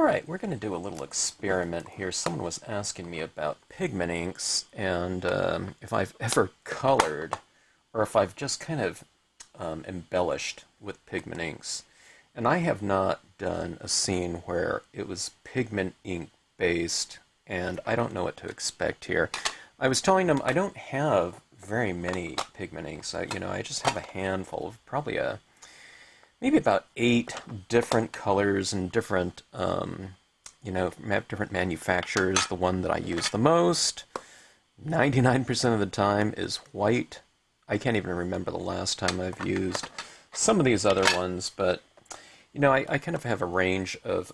Alright, we're going to do a little experiment here. Someone was asking me about pigment inks and if I've ever colored or if I've just kind of embellished with pigment inks. And I have not done a scene where it was pigment ink based, and I don't know what to expect here. I was telling them I don't have very many pigment inks. I just have a handful of probably maybe about 8 different colors and different, different manufacturers. The one that I use the most, 99% of the time, is white. I can't even remember the last time I've used some of these other ones, but, I kind of have a range of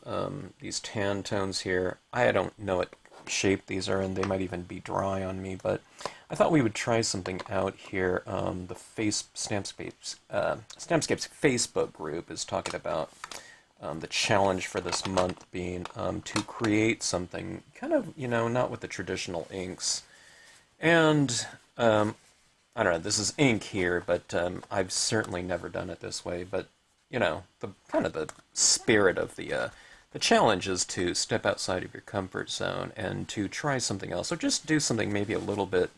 these tan tones here. I don't know what shape these are in. They might even be dry on me, but I thought we would try something out here. The Stampscapes Facebook group is talking about the challenge for this month being to create something kind of, not with the traditional inks. And I don't know, this is ink here, but I've certainly never done it this way. But, the kind of the spirit of the challenge is to step outside of your comfort zone and to try something else, or just do something maybe a little bit.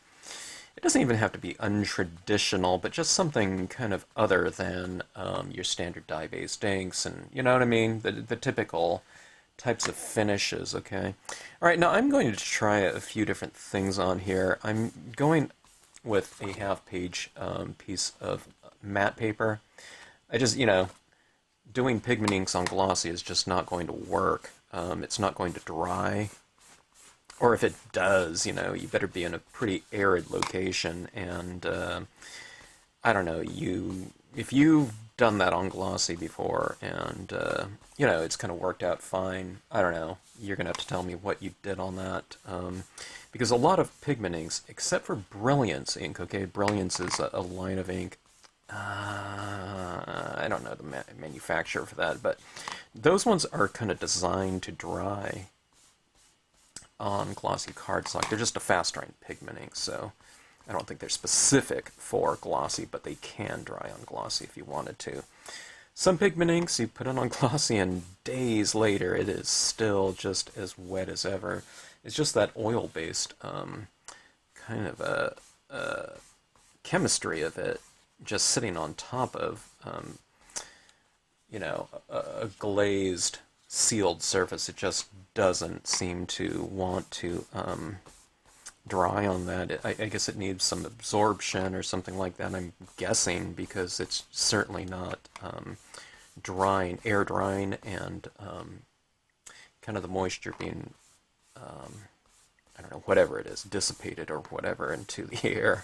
It doesn't even have to be untraditional, but just something kind of other than your standard dye-based inks, and you know what I mean? The typical types of finishes, okay? All right, now I'm going to try a few different things on here. I'm going with a half-page piece of matte paper. I just, doing pigment inks on glossy is just not going to work. It's not going to dry. Or if it does, you better be in a pretty arid location. And I don't know, if you've done that on glossy before and, it's kind of worked out fine, I don't know, you're going to have to tell me what you did on that. Because a lot of pigment inks, except for Brilliance ink, okay, Brilliance is a line of ink. I don't know the manufacturer for that, but those ones are kind of designed to dry on glossy cardstock. They're just a fast-drying pigment ink, so I don't think they're specific for glossy, but they can dry on glossy if you wanted to. Some pigment inks, you put it on glossy, and days later it is still just as wet as ever. It's just that oil-based kind of a chemistry of it just sitting on top of, a glazed, sealed surface. It just doesn't seem to want to dry on that. I guess it needs some absorption or something like that, I'm guessing, because it's certainly not air drying, and kind of the moisture being, I don't know, whatever it is, dissipated or whatever into the air.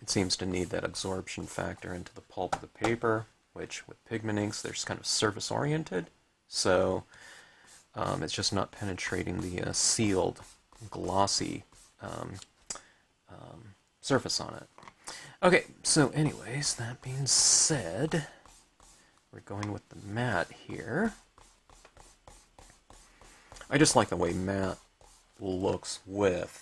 It seems to need that absorption factor into the pulp of the paper, which with pigment inks, they're just kind of surface-oriented. So it's just not penetrating the sealed, glossy surface on it. Okay, so anyways, that being said, we're going with the matte here. I just like the way matte looks with,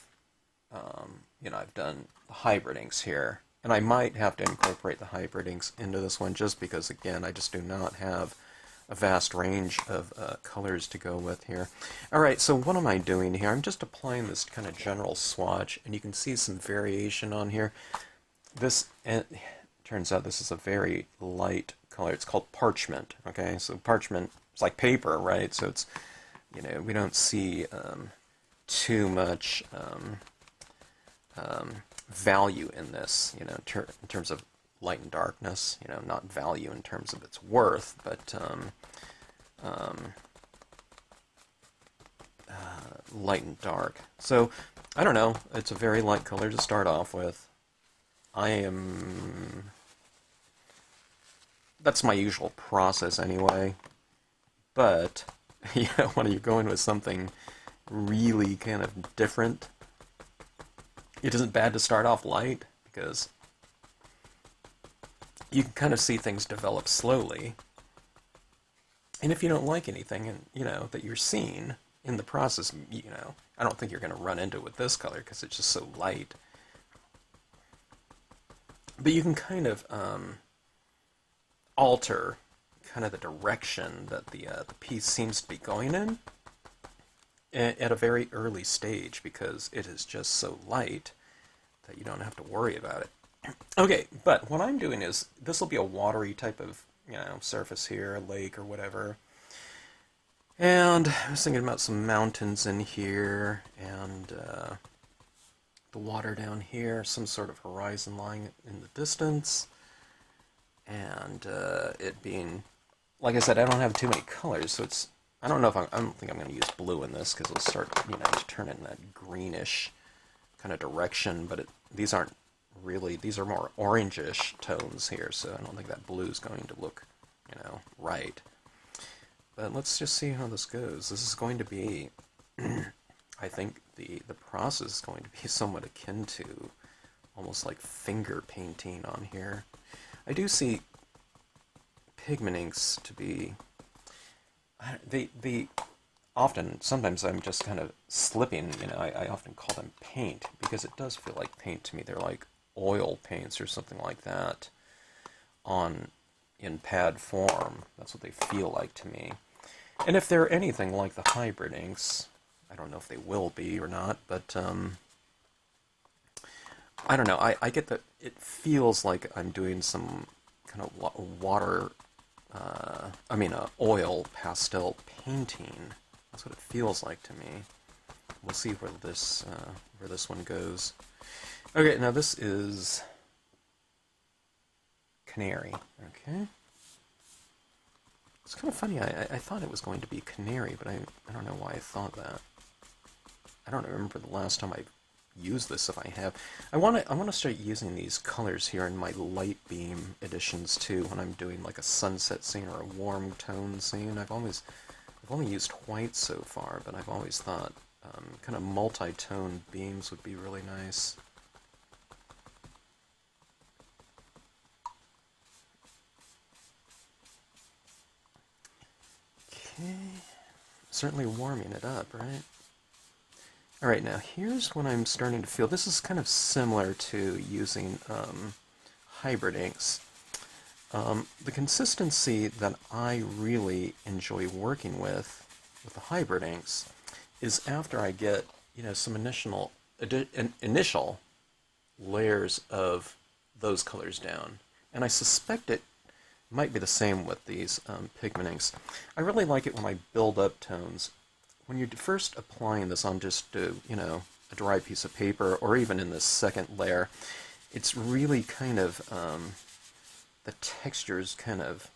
I've done the hybrid inks here. And I might have to incorporate the hybrid inks into this one just because, again, I just do not have a vast range of colors to go with here. Alright, so what am I doing here? I'm just applying this kind of general swatch, and you can see some variation on here. This, turns out this is a very light color. It's called parchment, okay? So parchment, it's like paper, right? So it's, we don't see too much value in this, in terms of light and darkness, not value in terms of its worth, but light and dark. So, I don't know, it's a very light color to start off with. That's my usual process anyway, but, when you're going with something really kind of different, it isn't bad to start off light, because you can kind of see things develop slowly. And if you don't like anything, and that you're seeing in the process, I don't think you're going to run into it with this color because it's just so light. But you can kind of alter kind of the direction that the piece seems to be going in at a very early stage, because it is just so light that you don't have to worry about it. Okay, but what I'm doing is, this will be a watery type of, surface here, a lake or whatever. And I was thinking about some mountains in here, and the water down here, some sort of horizon line in the distance, and it being, like I said, I don't have too many colors, so it's, I don't think I'm going to use blue in this, because it'll start, to turn in that greenish kind of direction, but these aren't really, these are more orangish tones here, so I don't think that blue is going to look, right. But let's just see how this goes. This is going to be, I think the process is going to be somewhat akin to almost like finger painting on here. I do see pigment inks to be, sometimes I'm just kind of slipping, I often call them paint, because it does feel like paint to me. They're like oil paints or something like that in pad form. That's what they feel like to me. And if they're anything like the hybrid inks, I don't know if they will be or not, but I don't know. I get that it feels like I'm doing some kind of water, oil pastel painting. That's what it feels like to me. We'll see where this one goes. Okay, now this is Canary. Okay. It's kind of funny. I thought it was going to be Canary, but I don't know why I thought that. I don't remember the last time I used this, if I have. I want to start using these colors here in my light beam editions too, when I'm doing like a sunset scene or a warm tone scene. I've only used white so far, but I've always thought kind of multi-tone beams would be really nice. Okay, certainly warming it up, right? Alright, now here's what I'm starting to feel. This is kind of similar to using hybrid inks. The consistency that I really enjoy working with the hybrid inks is after I get, some initial layers of those colors down. And I suspect it might be the same with these pigment inks. I really like it when I build up tones. When you're first applying this on just a dry piece of paper, or even in this second layer, it's really kind of, the texture's kind of,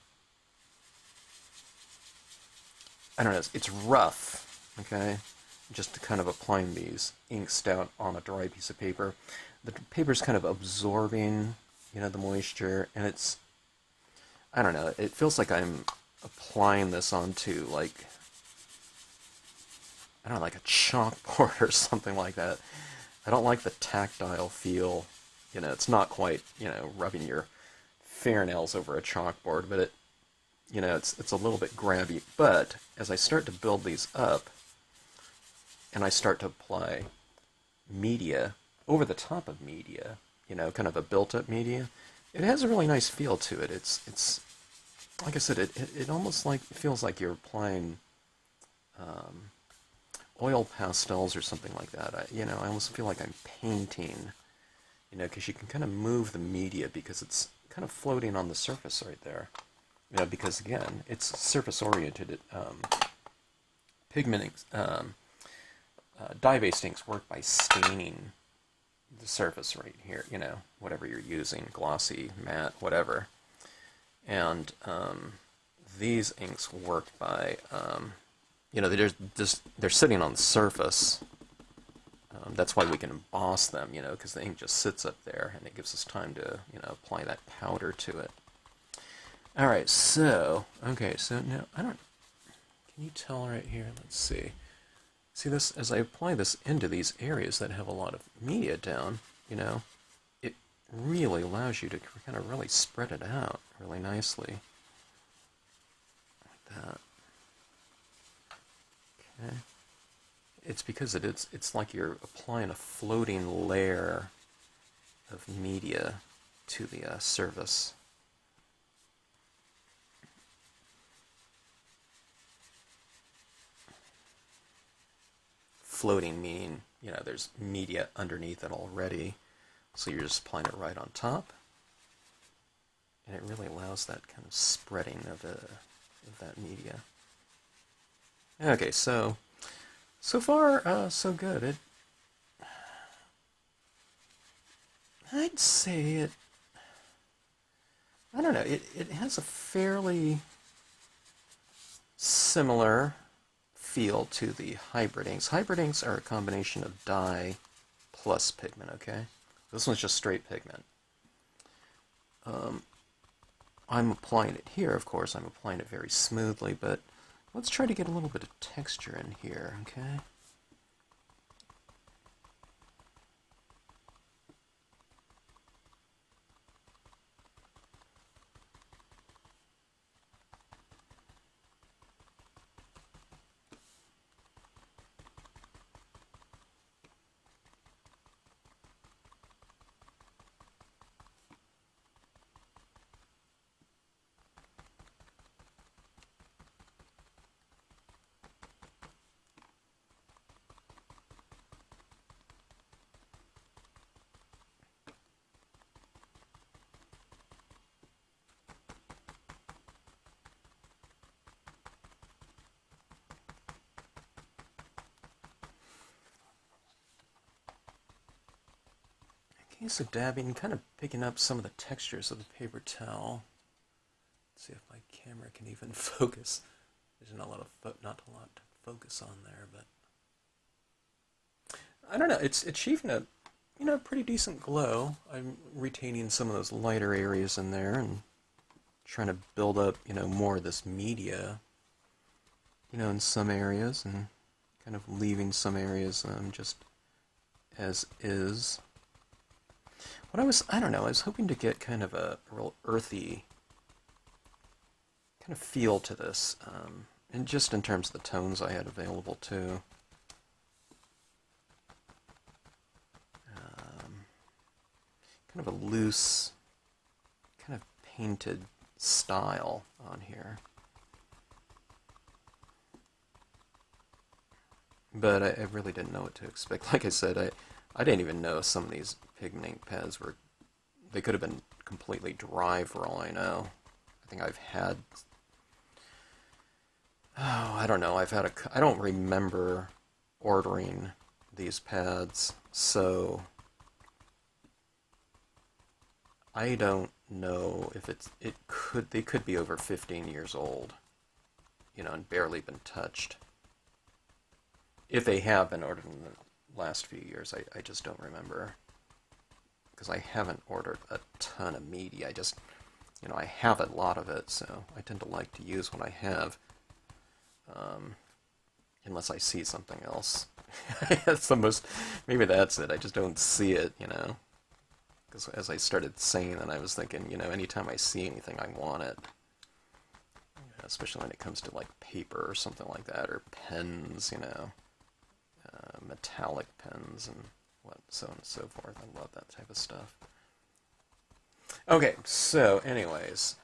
I don't know, it's rough, okay? Just kind of applying these inks down on a dry piece of paper. The paper's kind of absorbing, the moisture, and it's, I don't know, it feels like I'm applying this onto, like, I don't know, like a chalkboard or something like that. I don't like the tactile feel. It's not quite, rubbing your fingernails over a chalkboard, but it's a little bit grabby. But as I start to build these up, and I start to apply media over the top of media, kind of a built-up media, it has a really nice feel to it. It's like I said, it almost like feels like you're applying oil pastels or something like that. I almost feel like I'm painting, because you can kind of move the media because it's kind of floating on the surface right there. Because again, it's surface-oriented. Pigment inks, dye-based inks work by staining the surface right here, whatever you're using, glossy, matte, whatever. And these inks work by, they're sitting on the surface. That's why we can emboss them, because the ink just sits up there, and it gives us time to, apply that powder to it. All right, so now, can you tell right here? Let's see. See this, as I apply this into these areas that have a lot of media down, it really allows you to kind of really spread it out really nicely. Like that. Okay. It's because it's like you're applying a floating layer of media to the surface. floating meaning, you know, there's media underneath it already. So you're just applying it right on top. And it really allows that kind of spreading of that media. Okay, so far, so good. I'd say it, I don't know, it has a fairly similar feel to the hybrid inks. Hybrid inks are a combination of dye plus pigment, okay? This one's just straight pigment. I'm applying it here, of course. I'm applying it very smoothly, but let's try to get a little bit of texture in here, okay? Okay, so dabbing, kind of picking up some of the textures of the paper towel. Let's see if my camera can even focus. There's not a lot to focus on there, but I don't know. It's achieving a, you know, pretty decent glow. I'm retaining some of those lighter areas in there and trying to build up, you know, more of this media, you know, in some areas, and kind of leaving some areas just as is. I don't know, I was hoping to get kind of a real earthy kind of feel to this, and just in terms of the tones I had available too. Kind of a loose, kind of painted style on here. But I really didn't know what to expect. Like I said, I didn't even know some of these pigment ink pads they could have been completely dry for all I know. I think I've had, I don't know, I don't remember ordering these pads, so I don't know if they could be over 15 years old, you know, and barely been touched. If they have been ordered in the last few years, I just don't remember. Because I haven't ordered a ton of media. You know, I have a lot of it, so I tend to like to use what I have. Unless I see something else. Maybe that's it. I just don't see it, you know. Because as I started saying that, I was thinking, you know, anytime I see anything, I want it. Especially when it comes to, like, paper or something like that, or pens, you know. Metallic pens and so on and so forth. I love that type of stuff. Okay, so anyways,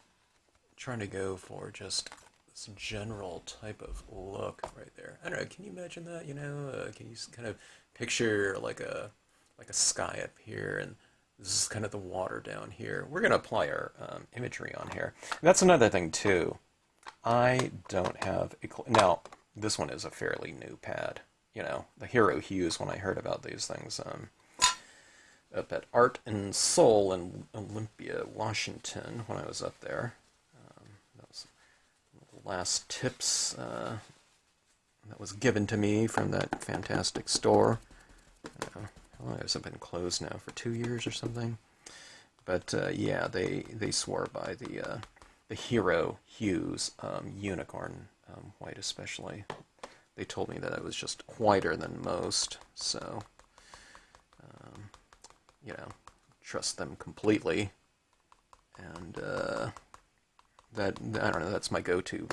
trying to go for just this general type of look right there. I don't know, can you imagine that, you know? Can you kind of picture like a sky up here, and this is kind of the water down here. We're going to apply our imagery on here. And that's another thing too. I don't have now, this one is a fairly new pad. You know, the hero hues when I heard about these things up at Art and Soul in Olympia, Washington, when I was up there. That was the last tips that was given to me from that fantastic store. How long has it been closed now? For 2 years or something? But yeah, they swore by the hero hues, unicorn white especially. They told me that it was just whiter than most, so, you know, trust them completely. And that, I don't know, that's my go-to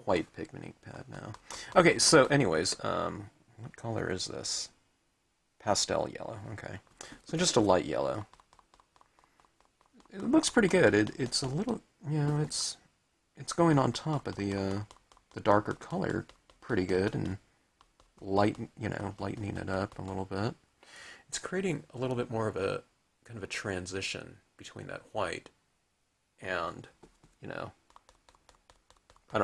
white pigment ink pad now. Okay, so anyways, what color is this? Pastel yellow, okay. So just a light yellow. It looks pretty good. It's a little, you know, it's going on top of the darker color pretty good, and lightening it up a little bit. It's creating a little bit more of a kind of a transition between that white and, I don't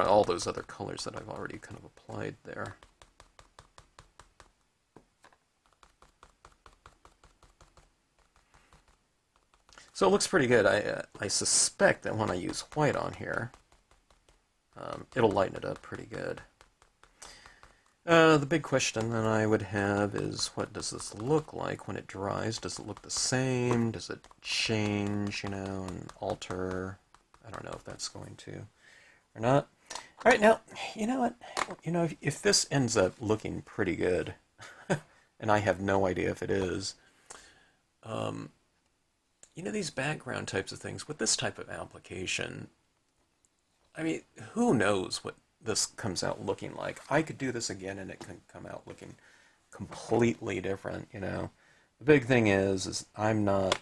know, all those other colors that I've already kind of applied there. So it looks pretty good. I suspect that when I use white on here, it'll lighten it up pretty good. The big question that I would have is, what does this look like when it dries? Does it look the same? Does it change, and alter? I don't know if that's going to or not. All right, now, you know what? If this ends up looking pretty good, and I have no idea if it is, these background types of things, with this type of application, I mean, who knows what this comes out looking like. I could do this again and it can come out looking completely different, The big thing is I'm not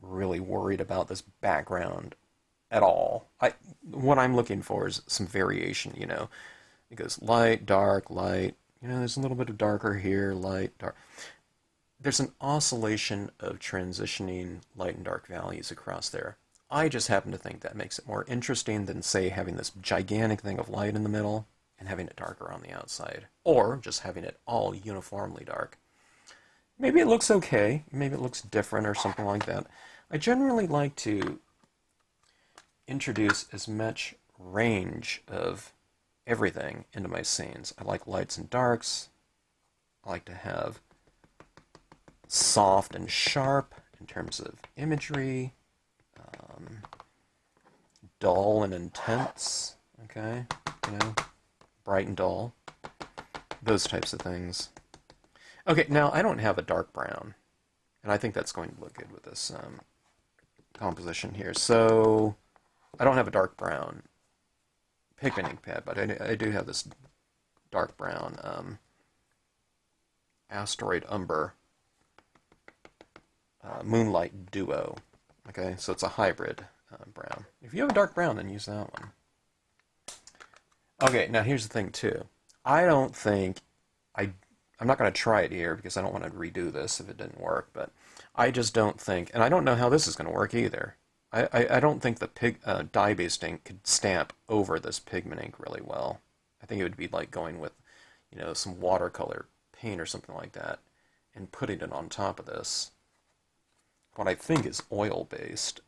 really worried about this background at all. What I'm looking for is some variation, It goes light, dark, light, there's a little bit of darker here, light, dark. There's an oscillation of transitioning light and dark values across there. I just happen to think that makes it more interesting than, say, having this gigantic thing of light in the middle and having it darker on the outside, or just having it all uniformly dark. Maybe it looks okay, maybe it looks different or something like that. I generally like to introduce as much range of everything into my scenes. I like lights and darks. I like to have soft and sharp in terms of imagery, dull and intense, okay, bright and dull, those types of things. Okay, now I don't have a dark brown, and I think that's going to look good with this composition here. So I don't have a dark brown pigment ink pad, but I do have this dark brown Asteroid Umber Moonlight Duo. Okay, so it's a hybrid brown. If you have a dark brown, then use that one. Okay, now here's the thing too. I'm not going to try it here because I don't want to redo this if it didn't work, but I just don't think, and I don't know how this is going to work either. I don't think the dye-based ink could stamp over this pigment ink really well. I think it would be like going with, some watercolor paint or something like that and putting it on top of this. What I think is oil-based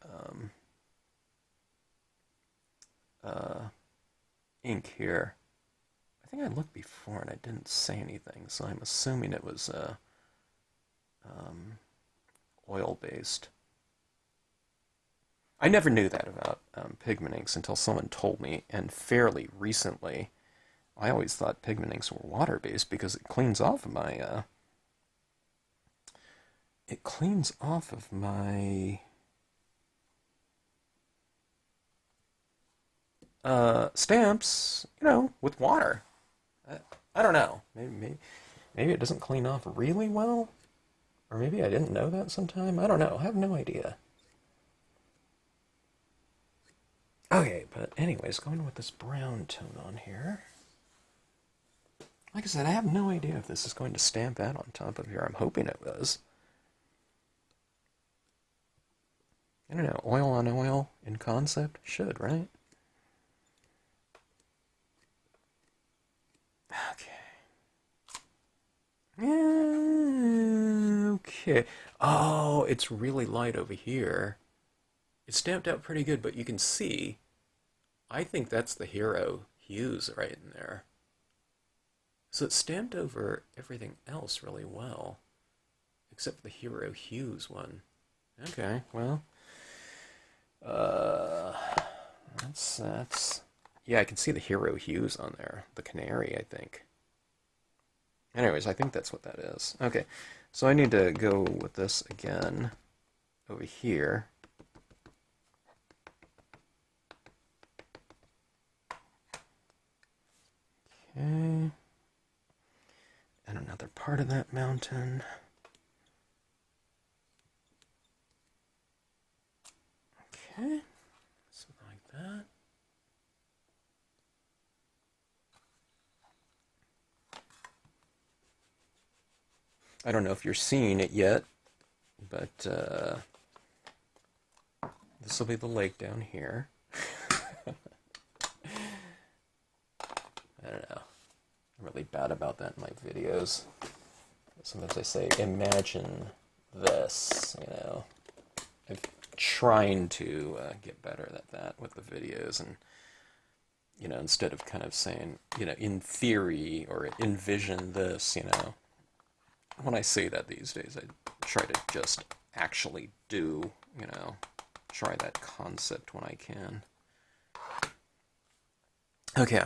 ink here. I think I looked before and I didn't say anything, so I'm assuming it was oil-based. I never knew that about pigment inks until someone told me, and fairly recently. I always thought pigment inks were water-based because it cleans off of my stamps, with water. I don't know. Maybe it doesn't clean off really well, or maybe I didn't know that sometime. I don't know. I have no idea. Okay, but anyways, going with this brown tone on here. Like I said, I have no idea if this is going to stamp out on top of here. I'm hoping it was. I don't know, oil on oil in concept? Should, right? Okay. Okay. Oh, it's really light over here. It's stamped out pretty good, but you can see, I think that's the hero hues right in there. So it's stamped over everything else really well, except for the hero hues one. Okay, well, that's yeah, I can see the hero hues on there. The canary, I think. Anyways, I think that's what that is. Okay, so I need to go with this again over here. Okay. And another part of that mountain. Okay, something like that. I don't know if you're seeing it yet, but this will be the lake down here. I don't know. I'm really bad about that in my videos. Sometimes I say, imagine this, you know. I'm trying to get better at that with the videos, and, you know, instead of kind of saying, you know, in theory or envision this, you know. When I say that these days, I try to just actually do, you know, try that concept when I can. Okay,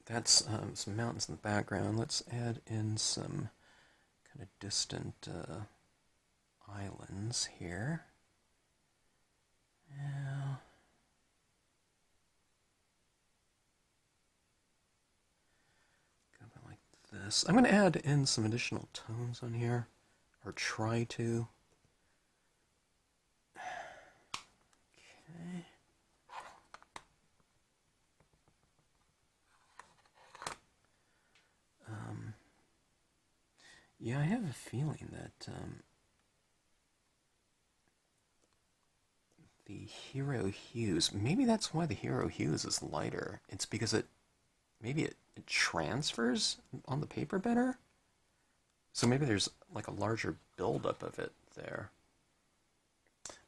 that's some mountains in the background. Let's add in some kind of distant islands here. Now, go like this. I'm going to add in some additional tones on here, or try to. Okay. Yeah, I have a feeling that the hero hues, maybe that's why the hero hues is lighter. It's because maybe it transfers on the paper better? So maybe there's like a larger buildup of it there.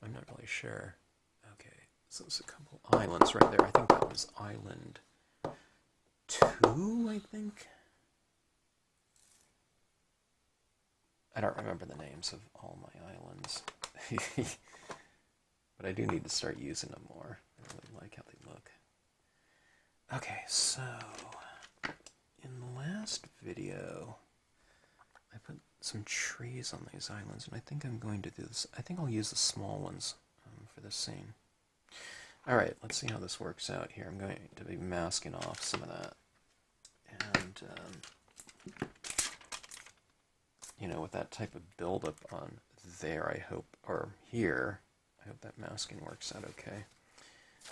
I'm not really sure. Okay, so there's a couple islands right there. I think that was Island 2, I think. I don't remember the names of all my islands. But I do need to start using them more. I really like how they look. Okay, so in the last video, I put some trees on these islands, and I think I'm going to do this. I think I'll use the small ones for this scene. Alright, let's see how this works out here. I'm going to be masking off some of that. And, you know, with that type of buildup on there, I hope, or here, I hope that masking works out okay.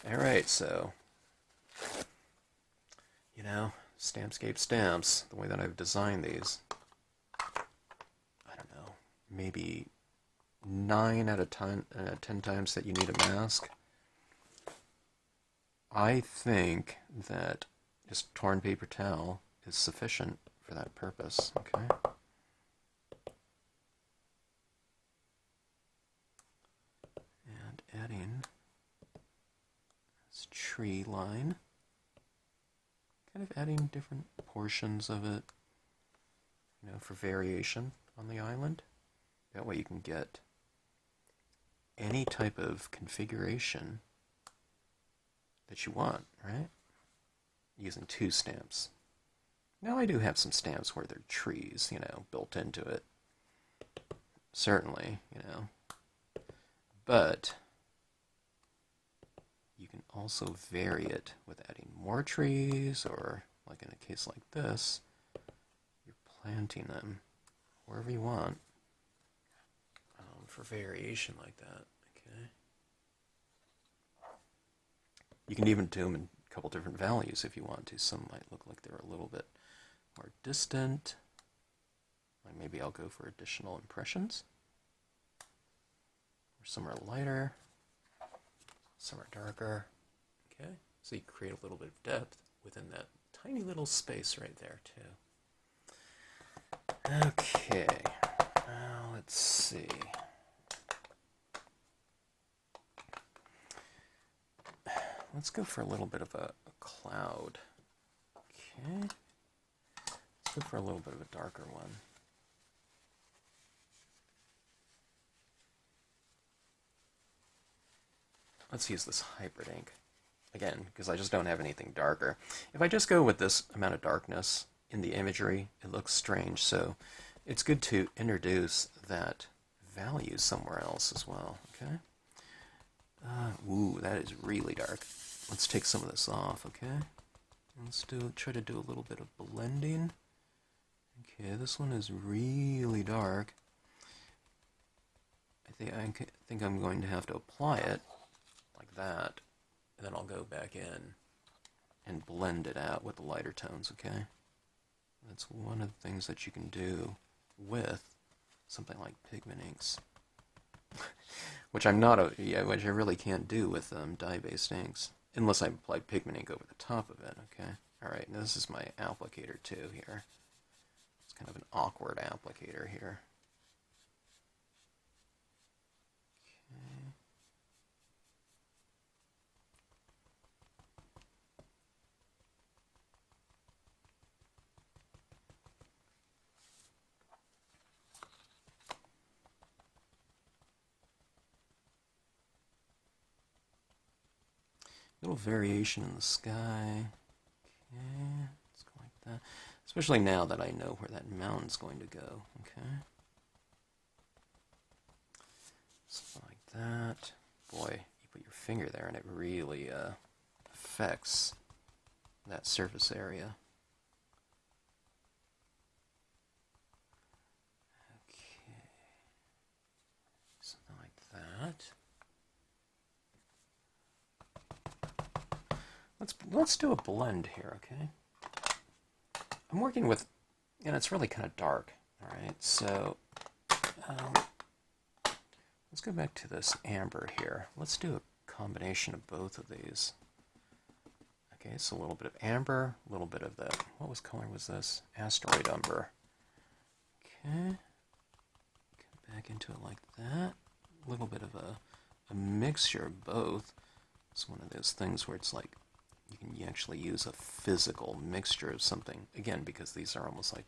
Alright, so, you know, Stampscape stamps, the way that I've designed these, I don't know, maybe 9 out of 10 times that you need a mask. I think that just torn paper towel is sufficient for that purpose, okay? And adding this tree line, kind of adding different portions of it, you know, for variation on the island. That way you can get any type of configuration that you want, right? Using 2 stamps. Now I do have some stamps where they're trees, you know, built into it. Certainly, you know. But you can also vary it with adding more trees, or, like in a case like this, you're planting them wherever you want for variation like that, okay? You can even do them in a couple different values if you want to. Some might look like they're a little bit more distant. Like maybe I'll go for additional impressions. Or some are lighter, some are darker. Okay, so you create a little bit of depth within that tiny little space right there too. Okay, now let's see. Let's go for a little bit of a cloud. Okay. Let's go for a little bit of a darker one. Let's use this hybrid ink. Again, because I just don't have anything darker. If I just go with this amount of darkness in the imagery, it looks strange. So it's good to introduce that value somewhere else as well. Okay. Ooh, that is really dark. Let's take some of this off, okay? Let's try to do a little bit of blending. Okay, this one is really dark. I think I'm going to have to apply it like that, and then I'll go back in and blend it out with the lighter tones, okay? That's one of the things that you can do with something like pigment inks, which I'm not which I really can't do with dye-based inks, unless I apply pigment ink over the top of it. Okay. All right. Now this is my applicator too here. It's kind of an awkward applicator here. Okay. Little variation in the sky. Okay, let's go like that. Especially now that I know where that mountain's going to go. Okay. Something like that. Boy, you put your finger there and it really affects that surface area. Okay. Something like that. Let's do a blend here, okay? I'm working with, it's really kind of dark, all right? So let's go back to this amber here. Let's do a combination of both of these. Okay, so a little bit of amber, a little bit of the, what color was this? Asteroid umber. Okay, come back into it like that. A little bit of a mixture of both. It's one of those things where it's like, you actually use a physical mixture of something. Again, because these are almost like,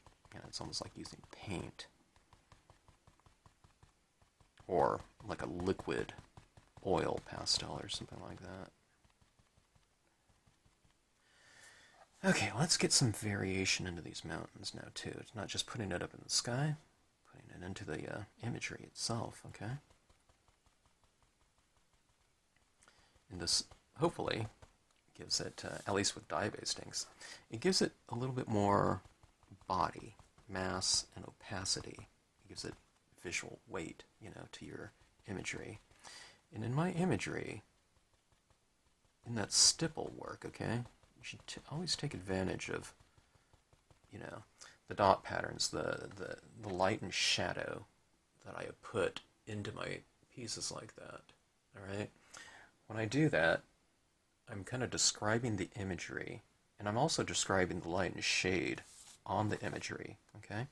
it's almost like using paint. Or like a liquid oil pastel or something like that. Okay, let's get some variation into these mountains now too. It's not just putting it up in the sky, putting it into the imagery itself, okay? And this, hopefully, gives it, at least with dye-based inks, it gives it a little bit more body, mass, and opacity. It gives it visual weight, to your imagery. And in my imagery, in that stipple work, okay, you should always take advantage of, the dot patterns, the light and shadow that I have put into my pieces like that, all right? When I do that, I'm kind of describing the imagery, and I'm also describing the light and shade on the imagery, okay?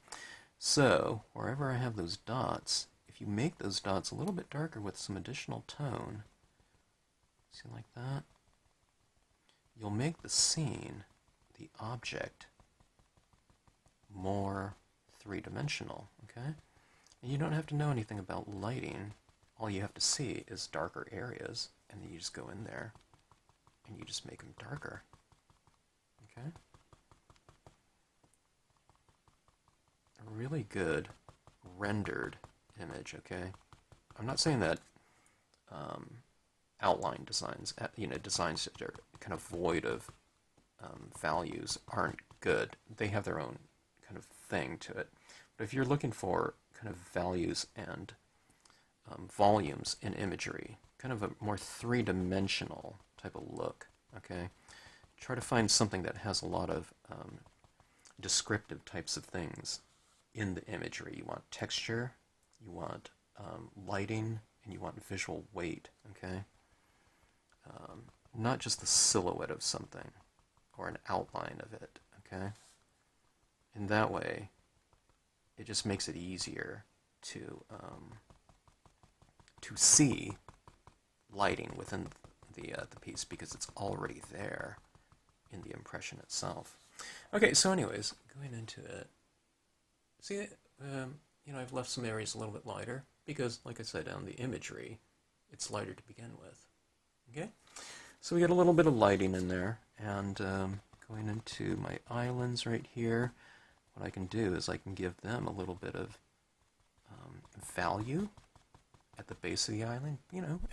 So, wherever I have those dots, if you make those dots a little bit darker with some additional tone, see like that, you'll make the scene, the object, more three-dimensional, okay? And you don't have to know anything about lighting. All you have to see is darker areas, and then you just go in there and you just make them darker, okay? A really good rendered image, okay? I'm not saying that outline designs, designs that are kind of void of values aren't good. They have their own kind of thing to it. But if you're looking for kind of values and volumes in imagery, kind of a more three-dimensional type of look, okay? Try to find something that has a lot of descriptive types of things in the imagery. You want texture, you want lighting, and you want visual weight, okay? Not just the silhouette of something or an outline of it, okay? In that way, it just makes it easier to see lighting within the piece because it's already there in the impression itself. Okay, so anyways, going into it, see, I've left some areas a little bit lighter because, like I said, on the imagery, it's lighter to begin with. Okay, so we got a little bit of lighting in there, and going into my islands right here, what I can do is I can give them a little bit of value at the base of the island,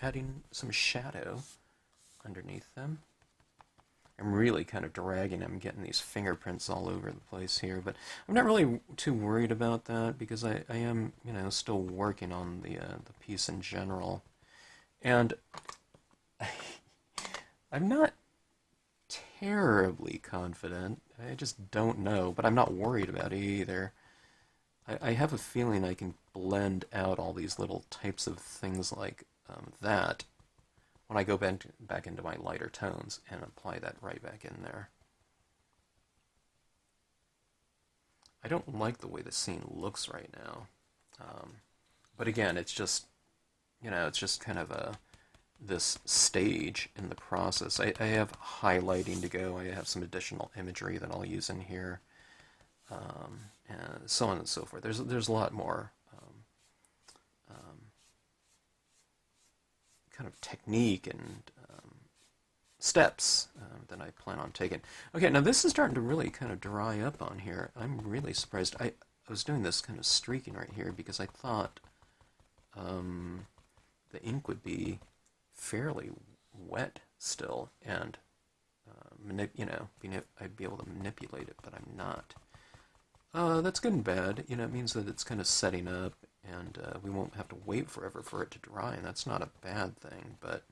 adding some shadow underneath them. I'm really kind of dragging them, getting these fingerprints all over the place here, but I'm not really too worried about that because I am, still working on the piece in general. And I'm not terribly confident. I just don't know, but I'm not worried about it either. I have a feeling I can blend out all these little types of things like that when I go back into my lighter tones and apply that right back in there. I don't like the way the scene looks right now. But again, it's just, it's just kind of this stage in the process. I have highlighting to go. I have some additional imagery that I'll use in here, and so on and so forth. There's a lot more kind of technique and steps that I plan on taking. Okay, now this is starting to really kind of dry up on here. I'm really surprised. I was doing this kind of streaking right here because I thought the ink would be fairly wet still, and I'd be able to manipulate it, but I'm not. That's good and bad. It means that it's kind of setting up, and we won't have to wait forever for it to dry, and that's not a bad thing. But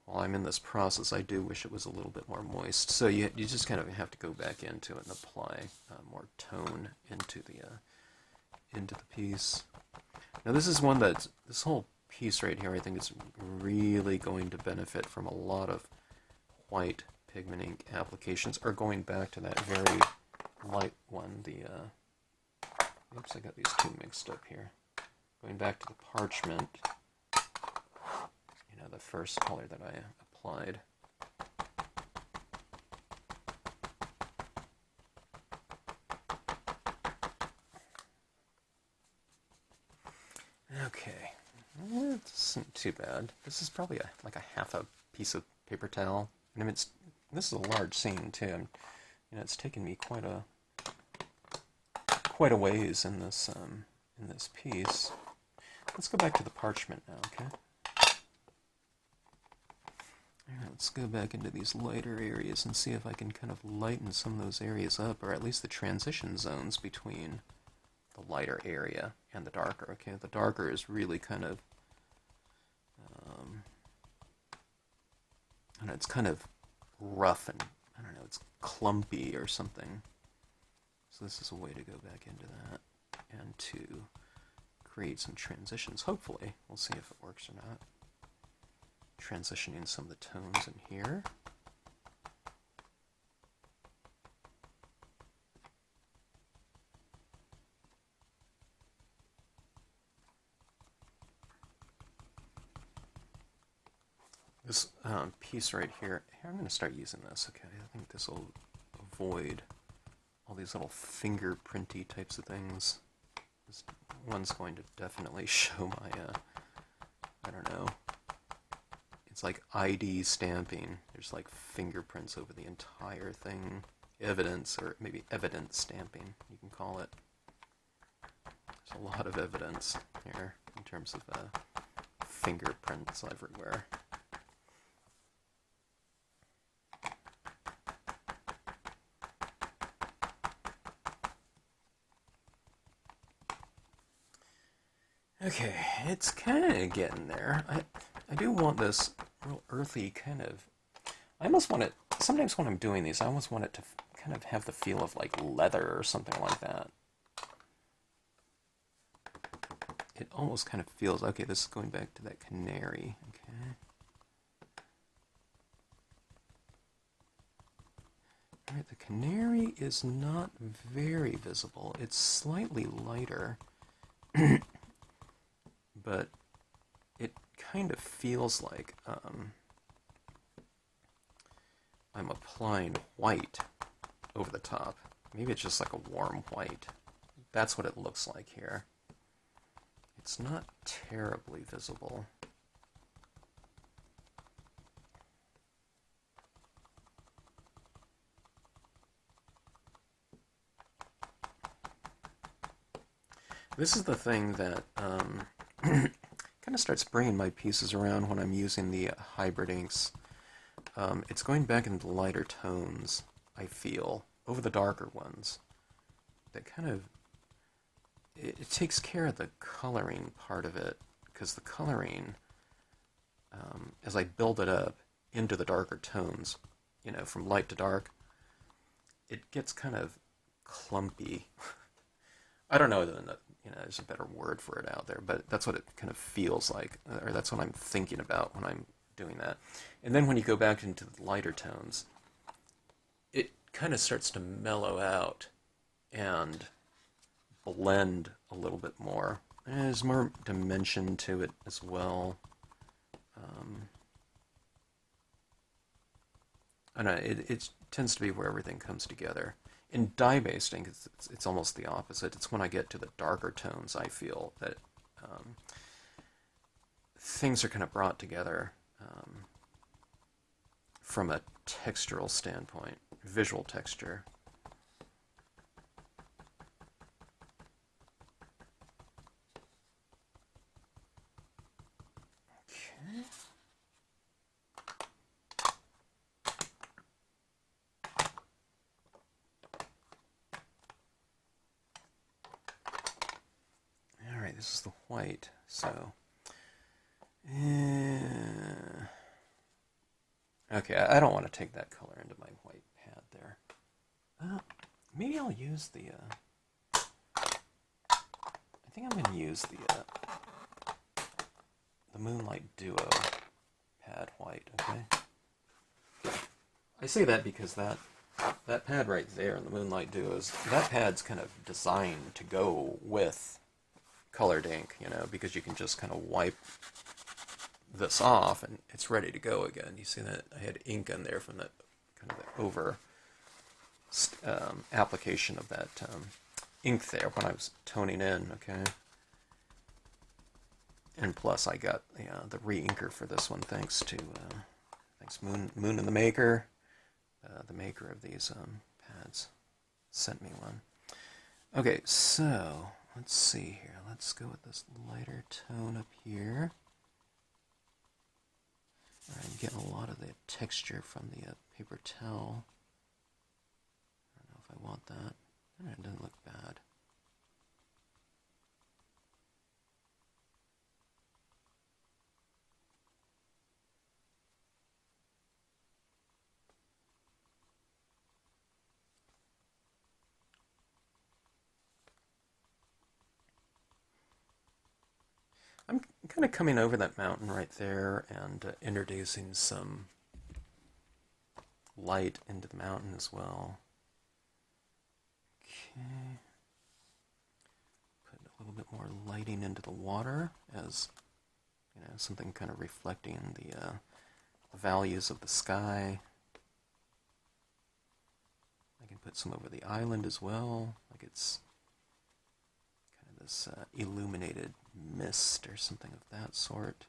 while I'm in this process, I do wish it was a little bit more moist. So you just kind of have to go back into it and apply more tone into the piece. Now this is one that's, this whole piece right here, I think is really going to benefit from a lot of white pigment ink applications, or going back to that very light one, oops, I got these two mixed up here. Going back to the parchment, the first color that I applied. Okay, it isn't too bad. This is probably like a half a piece of paper towel. I mean, this is a large scene too. It's taken me quite a ways in this piece. Let's go back to the parchment now, okay? Alright, let's go back into these lighter areas and see if I can kind of lighten some of those areas up, or at least the transition zones between the lighter area and the darker, okay? The darker is really kind of, it's kind of rough and, I don't know, it's clumpy or something. So this is a way to go back into that and to create some transitions. Hopefully, we'll see if it works or not. Transitioning some of the tones in here. This piece right here, I'm going to start using this, okay? I think this will avoid all these little fingerprinty types of things. This one's going to definitely show my, I don't know, it's like ID stamping. There's like fingerprints over the entire thing. Evidence, or maybe evidence stamping, you can call it. There's a lot of evidence here in terms of fingerprints everywhere. Okay, it's kind of getting there. I do want this real earthy kind of... I almost want it... Sometimes when I'm doing these, I almost want it to kind of have the feel of like leather or something like that. It almost kind of feels... Okay, this is going back to that canary. Okay. Alright, the canary is not very visible. It's slightly lighter. But it kind of feels like I'm applying white over the top. Maybe it's just like a warm white. That's what it looks like here. It's not terribly visible. This is the thing that kind of starts bringing my pieces around when I'm using the hybrid inks. It's going back into the lighter tones, I feel, over the darker ones. That kind of, it takes care of the coloring part of it, because the coloring, as I build it up into the darker tones, from light to dark, it gets kind of clumpy. I don't know that there's a better word for it out there, but that's what it kind of feels like, or that's what I'm thinking about when I'm doing that. And then when you go back into the lighter tones, it kind of starts to mellow out and blend a little bit more. And there's more dimension to it as well. I don't know, it tends to be where everything comes together. In dye-based ink, it's almost the opposite. It's when I get to the darker tones I feel that um, things are kind of brought together from a textural standpoint, visual texture. Okay. All right, this is the white, so. Okay, I don't want to take that color into my white pad there. Maybe I'll use the. I think I'm going to use the Moonlight Duo pad white. Okay. I say that because that pad right there in the Moonlight Duo that pad's kind of designed to go with colored ink, because you can just kind of wipe this off and it's ready to go again. You see that I had ink in there from that kind of the over application of that ink there when I was toning in, okay? And plus I got the re-inker for this one thanks Moon and the Maker. The maker of these pads sent me one. Okay, so let's see here. Let's go with this lighter tone up here. All right, I'm getting a lot of the texture from the paper towel. I don't know if I want that. It doesn't look bad. I'm kind of coming over that mountain right there and introducing some light into the mountain as well. Okay. Put a little bit more lighting into the water as something kind of reflecting the values of the sky. I can put some over the island as well, like it's kind of this illuminated mist or something of that sort.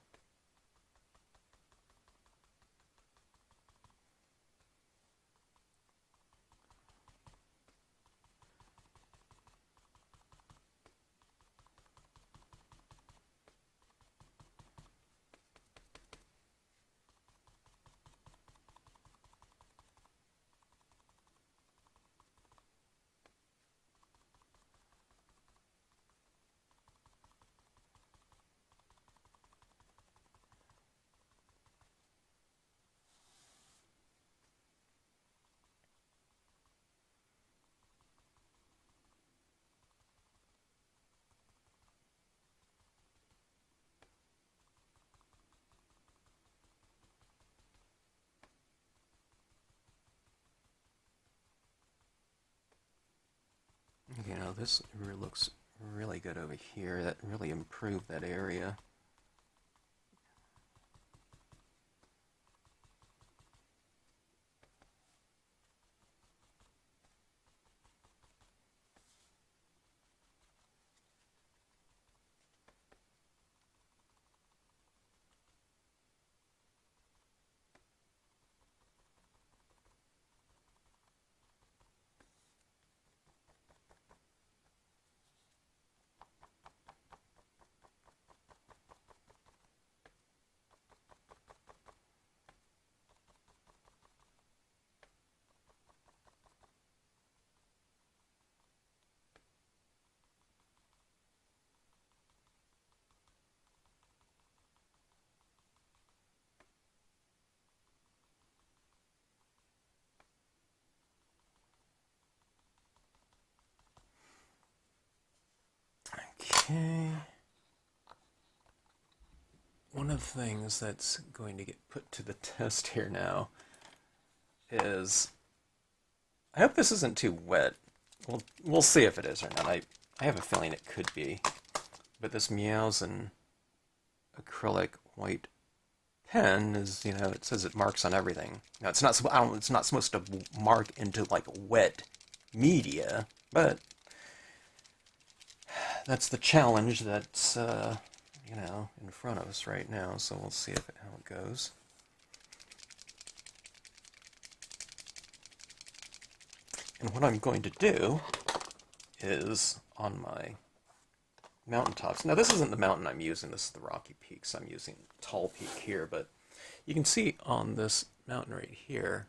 This looks really good over here. That really improved that area. Okay. One of the things that's going to get put to the test here now is, I hope this isn't too wet. We'll see if it is or not. I have a feeling it could be. But this Miaosun acrylic white pen is, it says it marks on everything. Now it's not supposed to mark into like wet media, but that's the challenge that's in front of us right now. So we'll see how it goes. And what I'm going to do is on my mountaintops. Now this isn't the mountain I'm using, this is the Rocky Peaks. I'm using Tall Peak here, but you can see on this mountain right here,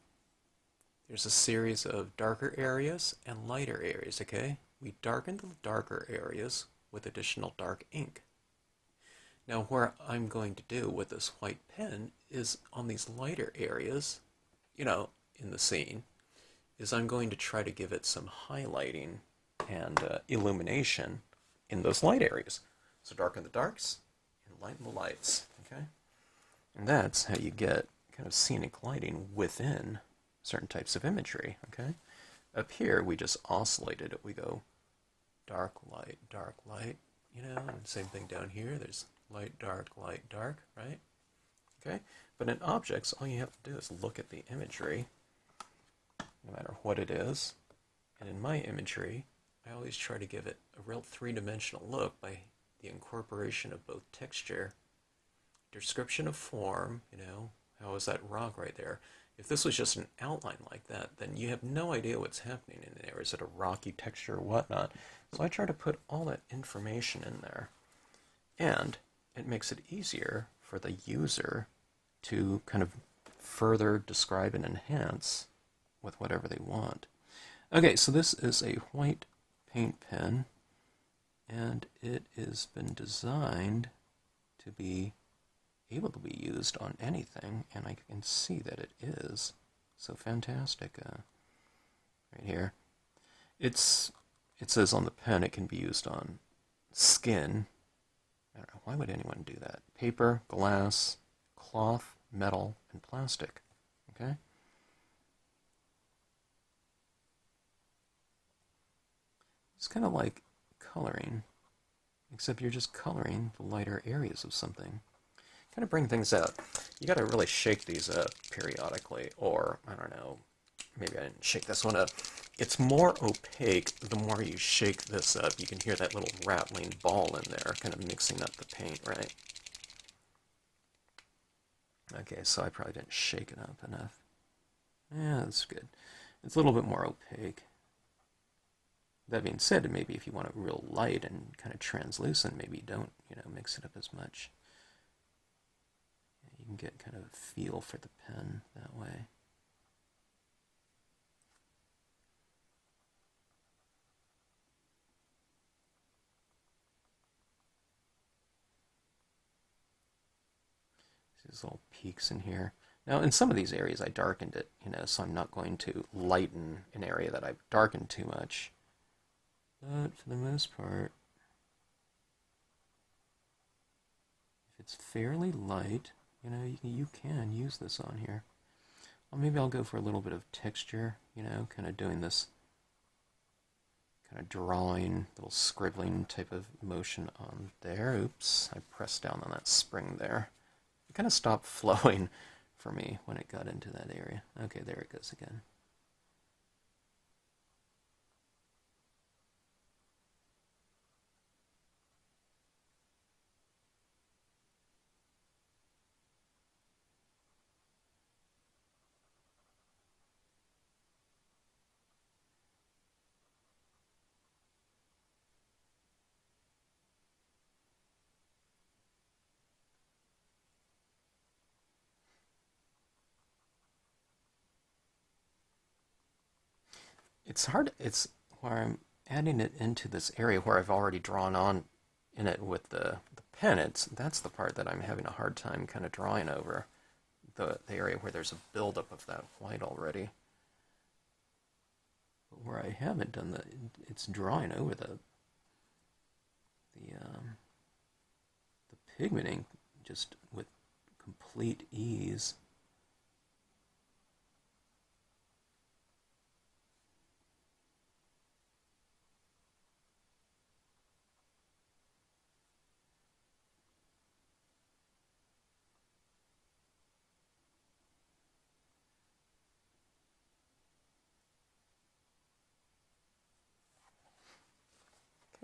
there's a series of darker areas and lighter areas, okay? We darken the darker areas with additional dark ink. Now what I'm going to do with this white pen is on these lighter areas, in the scene, is I'm going to try to give it some highlighting and illumination in those light areas. So darken the darks and lighten the lights, okay? And that's how you get kind of scenic lighting within certain types of imagery, okay? Up here, we just oscillated it. We go dark, light, and same thing down here. There's light, dark, right? Okay? But in objects, all you have to do is look at the imagery, no matter what it is. And in my imagery, I always try to give it a real three-dimensional look by the incorporation of both texture, description of form, how is that rock right there? If this was just an outline like that, then you have no idea what's happening in there. Is it a rocky texture or whatnot? So I try to put all that information in there. And it makes it easier for the user to kind of further describe and enhance with whatever they want. Okay, so this is a white paint pen, and it has been designed to be able to be used on anything, and I can see that it is. So fantastic. Right here. It says on the pen it can be used on skin. I don't know, why would anyone do that? Paper, glass, cloth, metal, and plastic. Okay? It's kind of like coloring, except you're just coloring the lighter areas of something. Kind of bring things out. You got to really shake these up periodically, or, I don't know, maybe I didn't shake this one up. It's more opaque the more you shake this up. You can hear that little rattling ball in there, kind of mixing up the paint, right? Okay, so I probably didn't shake it up enough. Yeah, that's good. It's a little bit more opaque. That being said, maybe if you want it real light and kind of translucent, maybe don't, mix it up as much. You can get kind of a feel for the pen that way. These little peaks in here. Now, in some of these areas, I darkened it, so I'm not going to lighten an area that I've darkened too much. But for the most part, if it's fairly light, you can use this on here. Well, maybe I'll go for a little bit of texture, kind of doing this kind of drawing, little scribbling type of motion on there. Oops, I pressed down on that spring there. It kind of stopped flowing for me when it got into that area. Okay, there it goes again. It's hard, it's where I'm adding it into this area where I've already drawn on in it with the pen. That's the part that I'm having a hard time kind of drawing over, the area where there's a buildup of that white already. But where I haven't done that, it's drawing over the the pigment ink just with complete ease.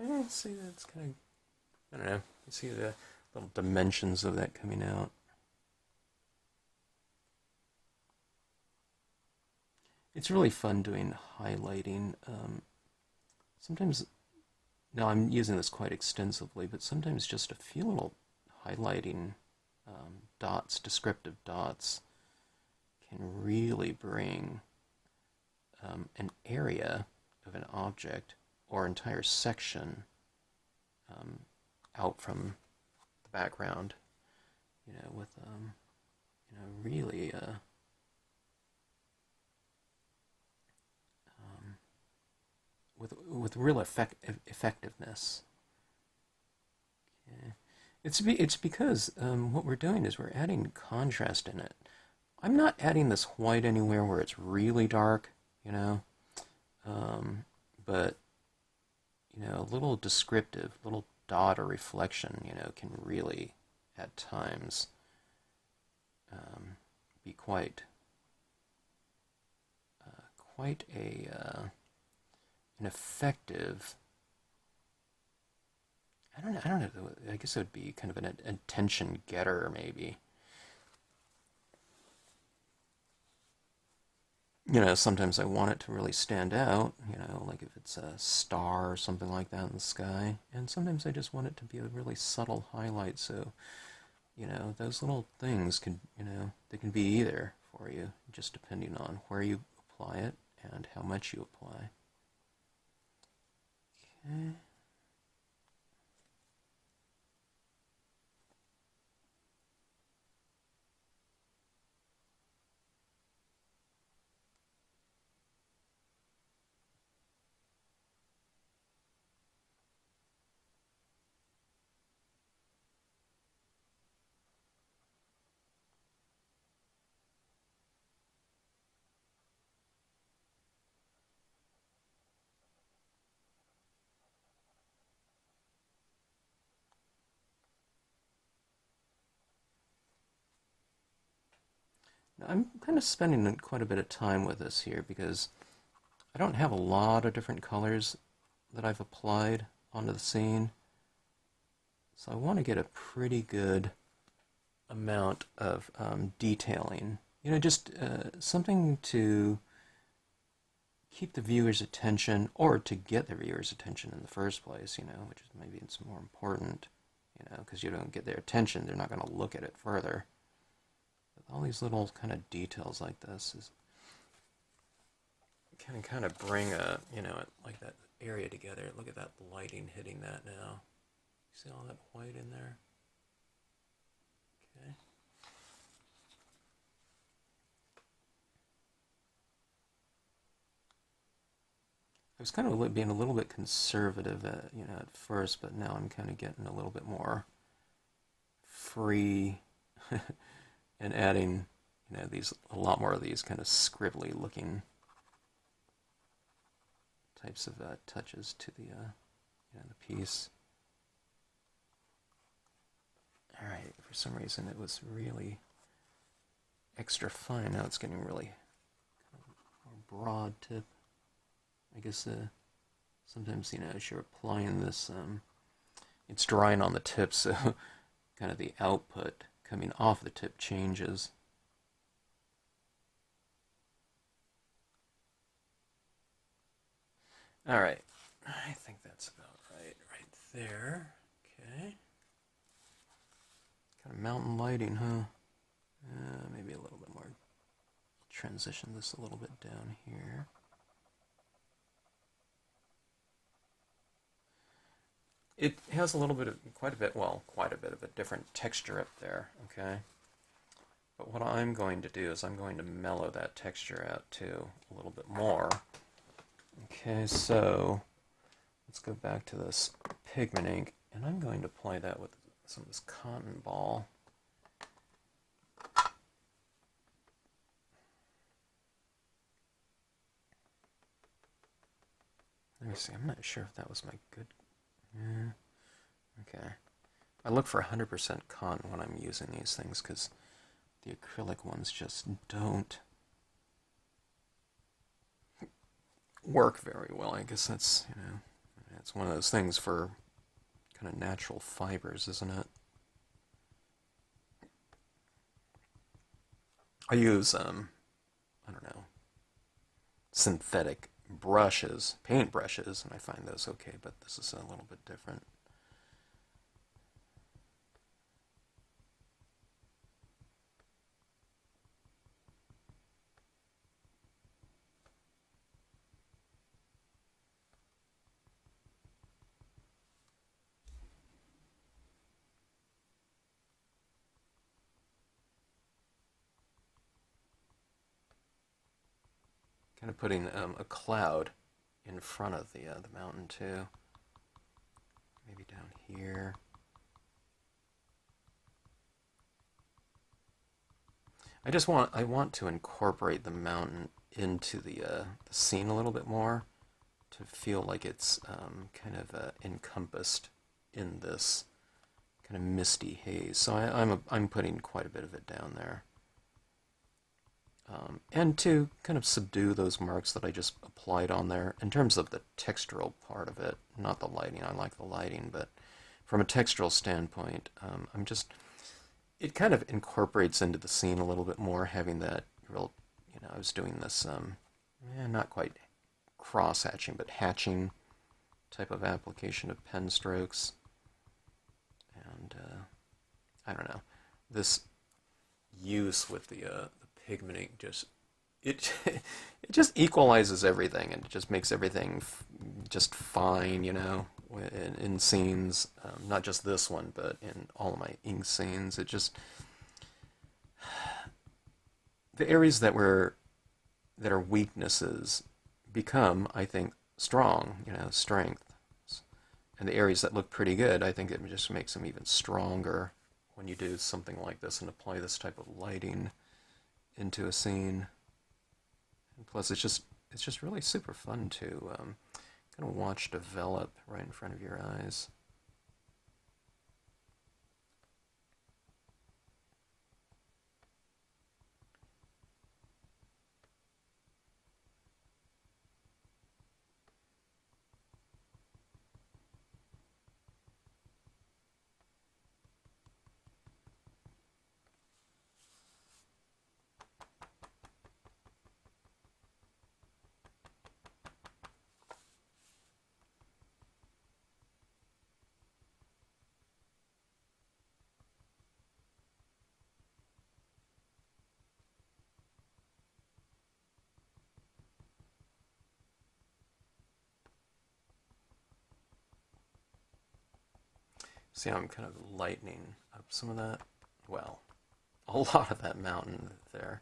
Okay, see that's kind of, I don't know, you see the little dimensions of that coming out. It's really fun doing highlighting. Sometimes, now I'm using this quite extensively, but sometimes just a few little highlighting dots, descriptive dots, can really bring an area of an object or entire section out from the background, with really with real effectiveness. Okay. It's because what we're doing is we're adding contrast in it. I'm not adding this white anywhere where it's really dark, but a little descriptive, little dot or reflection, can really, at times, be quite an effective. I don't know. I guess it would be kind of an attention getter, maybe. Sometimes I want it to really stand out, like if it's a star or something like that in the sky. And sometimes I just want it to be a really subtle highlight, so, those little things can, they can be either for you, just depending on where you apply it and how much you apply. Okay. Now, I'm kind of spending quite a bit of time with this here because I don't have a lot of different colors that I've applied onto the scene. So I want to get a pretty good amount of detailing. Just something to keep the viewer's attention, or to get the viewer's attention in the first place, which is maybe it's more important, because you don't get their attention, they're not going to look at it further. But all these little kind of details like this is can kind of bring like that area together. Look at that lighting hitting that now. See all that white in there? Okay. I was kind of being a little bit conservative at first, but now I'm kind of getting a little bit more free and adding a lot more of these kind of scribbly looking types of touches to the the piece. All right, for some reason it was really extra fine. Now it's getting really kind of more broad tip. I guess sometimes as you're applying this, it's drying on the tip, so kind of the output coming off the tip changes. All right, I think that's about right there. Okay. Kind of mountain lighting, huh? Maybe a little bit more. Transition this a little bit down here. It has a little bit of, quite a bit of a different texture up there, okay? But what I'm going to do is I'm going to mellow that texture out too a little bit more. Okay, so let's go back to this pigment ink And I'm going to apply that with some of this cotton ball. Let me see, I'm not sure if that was my good... Yeah. Okay. I look for 100% cotton when I'm using these things because the acrylic ones just don't work very well. I guess that's, you know, it's one of those things for kind of natural fibers, isn't it? I use, I don't know, synthetic brushes, paint brushes, and I find those okay, but this is a little bit different. Kind of putting a cloud in front of the mountain too. Maybe down here. I want to incorporate the mountain into the scene a little bit more to feel like it's kind of encompassed in this kind of misty haze. So I'm putting quite a bit of it down there. And to kind of subdue those marks that I just applied on there in terms of the textural part of it, not the lighting. I like the lighting, but from a textural standpoint, it kind of incorporates into the scene a little bit more, having that real, you know, I was doing this, not quite cross-hatching, but hatching type of application of pen strokes. And, I don't know, this use with the pigmenting it just equalizes everything, and it just makes everything just fine, you know, in scenes, not just this one, but in all of my ink scenes. It just, the areas that are weaknesses become, I think, strong, you know, strength. And the areas that look pretty good, I think it just makes them even stronger when you do something like this and apply this type of lighting into a scene. And plus, it's just really super fun to kind of watch develop right in front of your eyes. See how I'm kind of lightening up some of that? Well, a lot of that mountain there.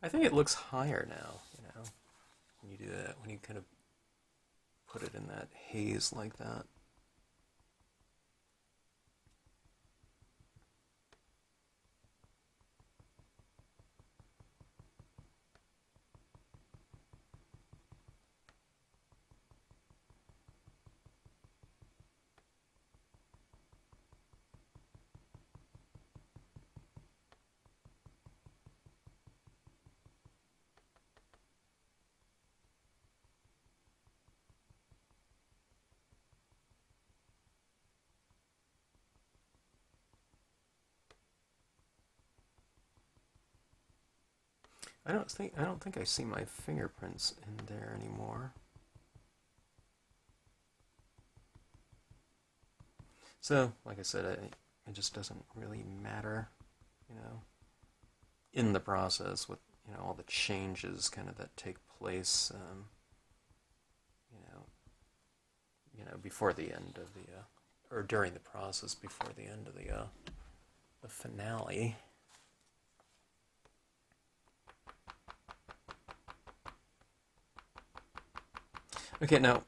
I think it looks higher now, you know, when you do that, when you kind of put it in that haze like that. I don't think I see my fingerprints in there anymore. So, like I said, it just doesn't really matter, you know, in the process with, you know, all the changes kind of that take place, you know, before the end of the, or during the process before the end of the finale. Okay, now,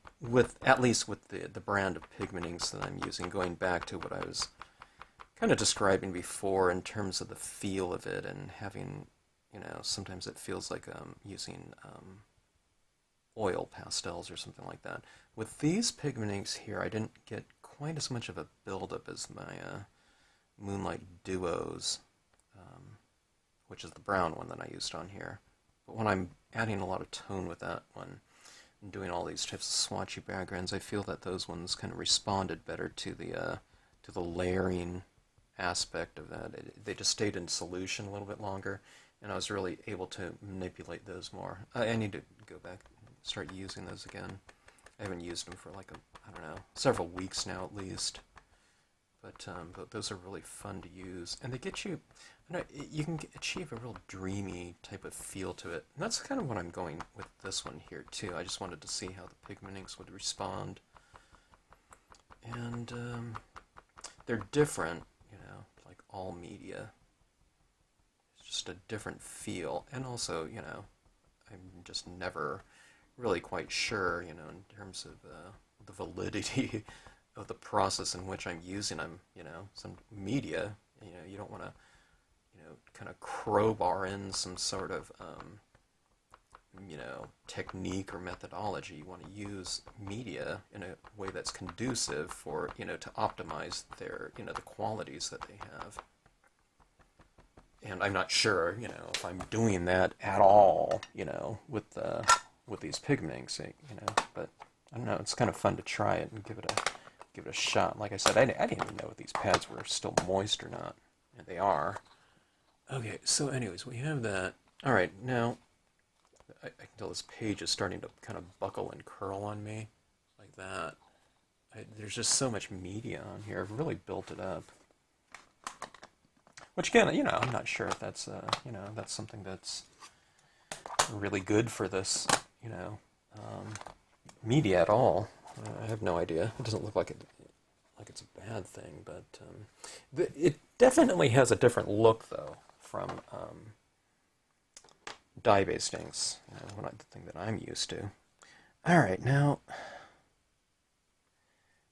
at least with the brand of pigment inks that I'm using, going back to what I was kind of describing before in terms of the feel of it and having, sometimes it feels like using oil pastels or something like that. With these pigment inks here, I didn't get quite as much of a buildup as my Moonlight Duos, which is the brown one that I used on here. But when I'm adding a lot of tone with that one and doing all these types of swatchy backgrounds, I feel that those ones kind of responded better to the layering aspect of that. They just stayed in solution a little bit longer, and I was really able to manipulate those more. I need to go back and start using those again. I haven't used them for like I don't know, several weeks now at least. But those are really fun to use, and they get you. You can achieve a real dreamy type of feel to it, and that's kind of what I'm going with this one here too. I just wanted to see how the pigment inks would respond, and they're different, like all media. It's just a different feel, and also, I'm just never really quite sure, in terms of the validity of the process in which I'm using them. Some media, you don't want to, kind of crowbar in some sort of, technique or methodology. You want to use media in a way that's conducive for, to optimize their, the qualities that they have. And I'm not sure, if I'm doing that at all, with these pigment inks, but I don't know, it's kind of fun to try it and give it a shot. Like I said, I didn't even know if these pads were still moist or not, and they are. Okay, so anyways, we have that. All right, now I can tell this page is starting to kind of buckle and curl on me, like that. There's just so much media on here. I've really built it up. Which again, I'm not sure if that's, that's something that's really good for this, media at all. I have no idea. It doesn't look like it's a bad thing, but it definitely has a different look though from dye-based inks. The thing that I'm used to. All right, now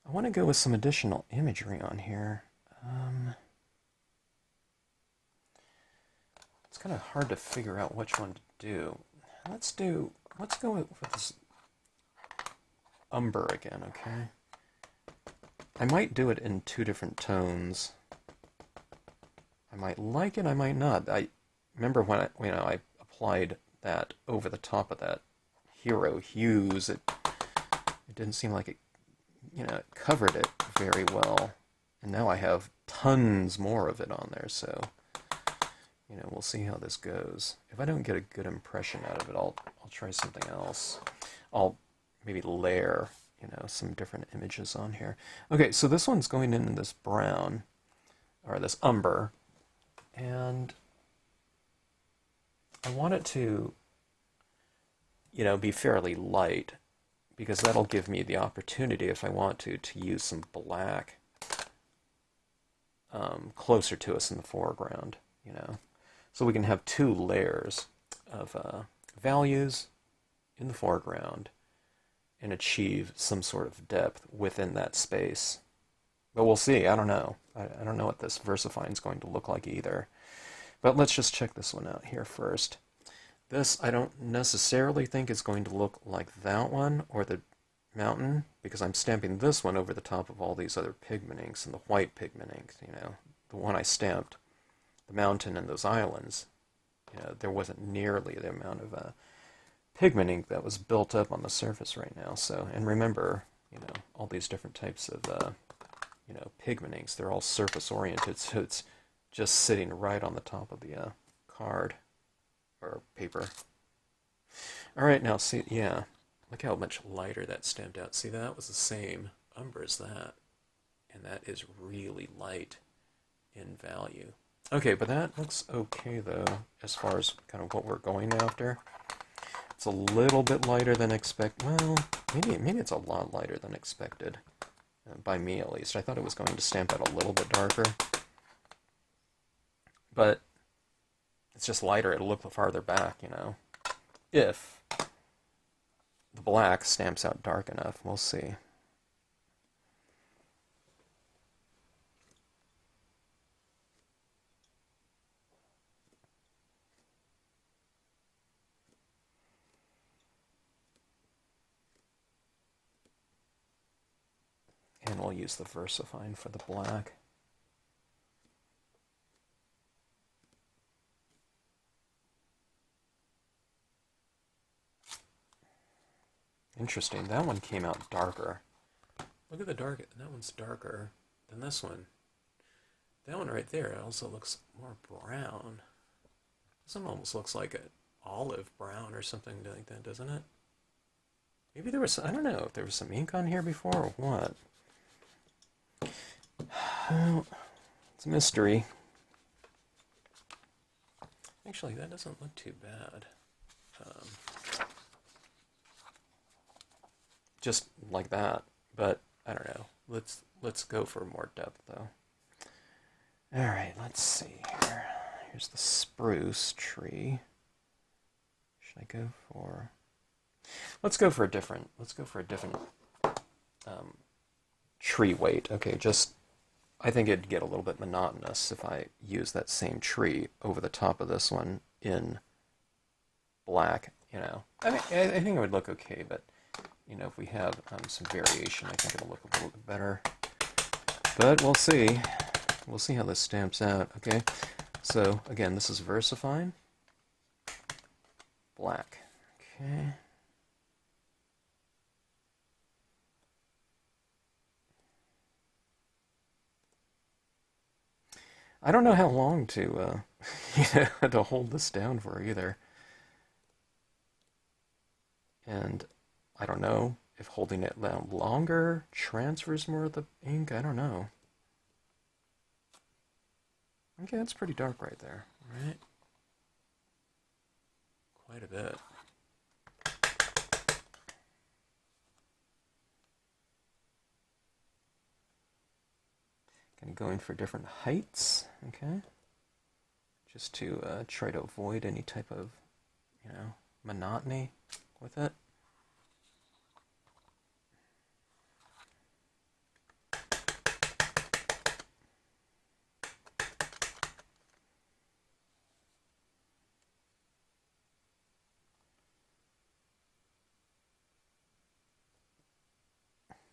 I want to go with some additional imagery on here. It's kind of hard to figure out which one to do. Let's go with this umber again, okay? I might do it in two different tones. I might like it, I might not. I remember when I applied that over the top of that Hero Hues, it didn't seem like it, it covered it very well. And now I have tons more of it on there, so we'll see how this goes. If I don't get a good impression out of it, I'll try something else. I'll maybe layer, some different images on here. Okay, so this one's going in this brown, or this umber, and I want it to, be fairly light, because that'll give me the opportunity, if I want to use some black closer to us in the foreground, So we can have two layers of values in the foreground and achieve some sort of depth within that space. But we'll see. I don't know. I don't know what this Versafine is going to look like either. But let's just check this one out here first. This I don't necessarily think is going to look like that one or the mountain, because I'm stamping this one over the top of all these other pigment inks and the white pigment inks, the one I stamped, the mountain and those islands. There wasn't nearly the amount of pigment ink that was built up on the surface right now. So, and remember, all these different types of, pigment inks, they're all surface oriented, so it's just sitting right on the top of the card or paper. All right, now see, yeah, look how much lighter that stamped out. See, that was the same umber as that, and that is really light in value. Okay, but that looks okay though, as far as kind of what we're going after. It's a little bit lighter than expected. Well, maybe it's a lot lighter than expected, by me at least. I thought it was going to stamp out a little bit darker, but it's just lighter. It'll look farther back, if the black stamps out dark enough. We'll see. And we'll use the Versafine for the black. Interesting, that one came out darker. Look at the dark, that one's darker than this one. That one right there also looks more brown. This one almost looks like an olive brown or something like that, doesn't it? Maybe there was, I don't know, if there was some ink on here before or what. Well, it's a mystery. Actually, that doesn't look too bad. Just like that, but I don't know. Let's go for more depth though. All right, let's see here. Here's the spruce tree. Should I go for? Let's go for a different. Tree weight. Okay, just I think it'd get a little bit monotonous if I use that same tree over the top of this one in black. You know, I think it would look okay, but you know, if we have some variation, I think it'll look a little bit better. But we'll see. We'll see how this stamps out. Okay, so again, this is Versafine. Black. Okay. I don't know how long to, to hold this down for either. And I don't know if holding it down longer transfers more of the ink. I don't know. Okay, that's pretty dark right there, right? Quite a bit. Kind of going for different heights, okay? Just to try to avoid any type of, monotony with it.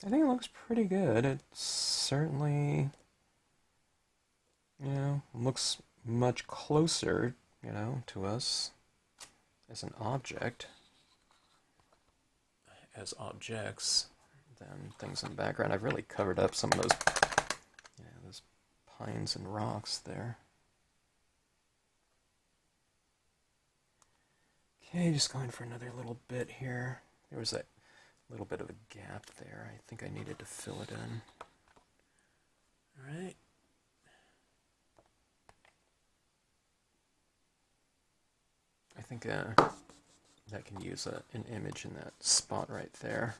I think it looks pretty good. It certainly, looks much closer, to us as an object, as objects, than things in the background. I've really covered up some of those pines and rocks there. Okay, just going for another little bit here. There was a little bit of a gap there. I think I needed to fill it in. All right. I think that can use an image in that spot right there.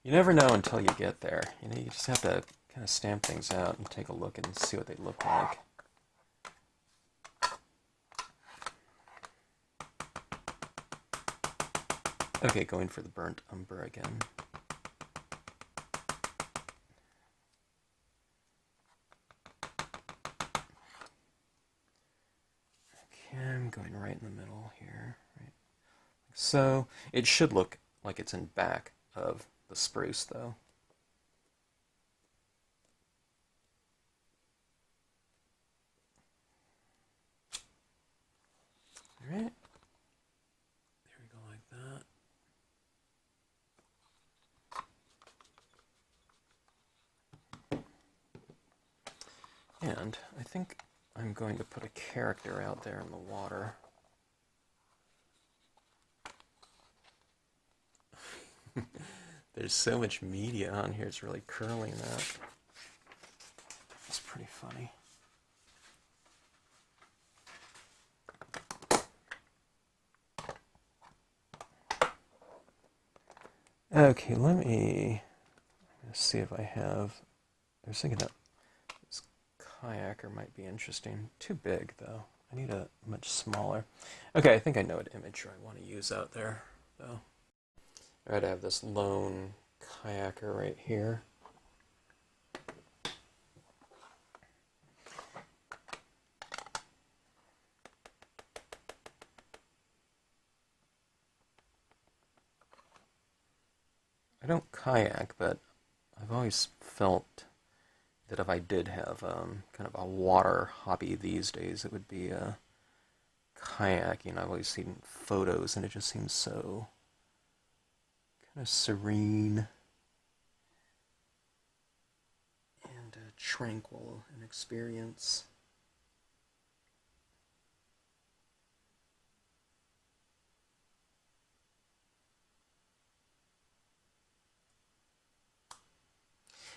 You never know until you get there. You just have to kind of stamp things out and take a look and see what they look like. Okay, going for the burnt umber again. Okay, I'm going right in the middle here. Right. So it should look like it's in back of the spruce, though. All right. There we go, like that. And I think I'm going to put a character out there in the water. There's so much media on here, it's really curling that. It's pretty funny. Okay, let me see if I have. I was thinking that this kayaker might be interesting. Too big, though, I need a much smaller. Okay, I think I know what image I want to use out there, though. Alright, I have this lone kayaker right here. I don't kayak, but I've always felt that if I did have kind of a water hobby these days, it would be kayaking. I've always seen photos, and it just seems so kind of serene and tranquil an experience.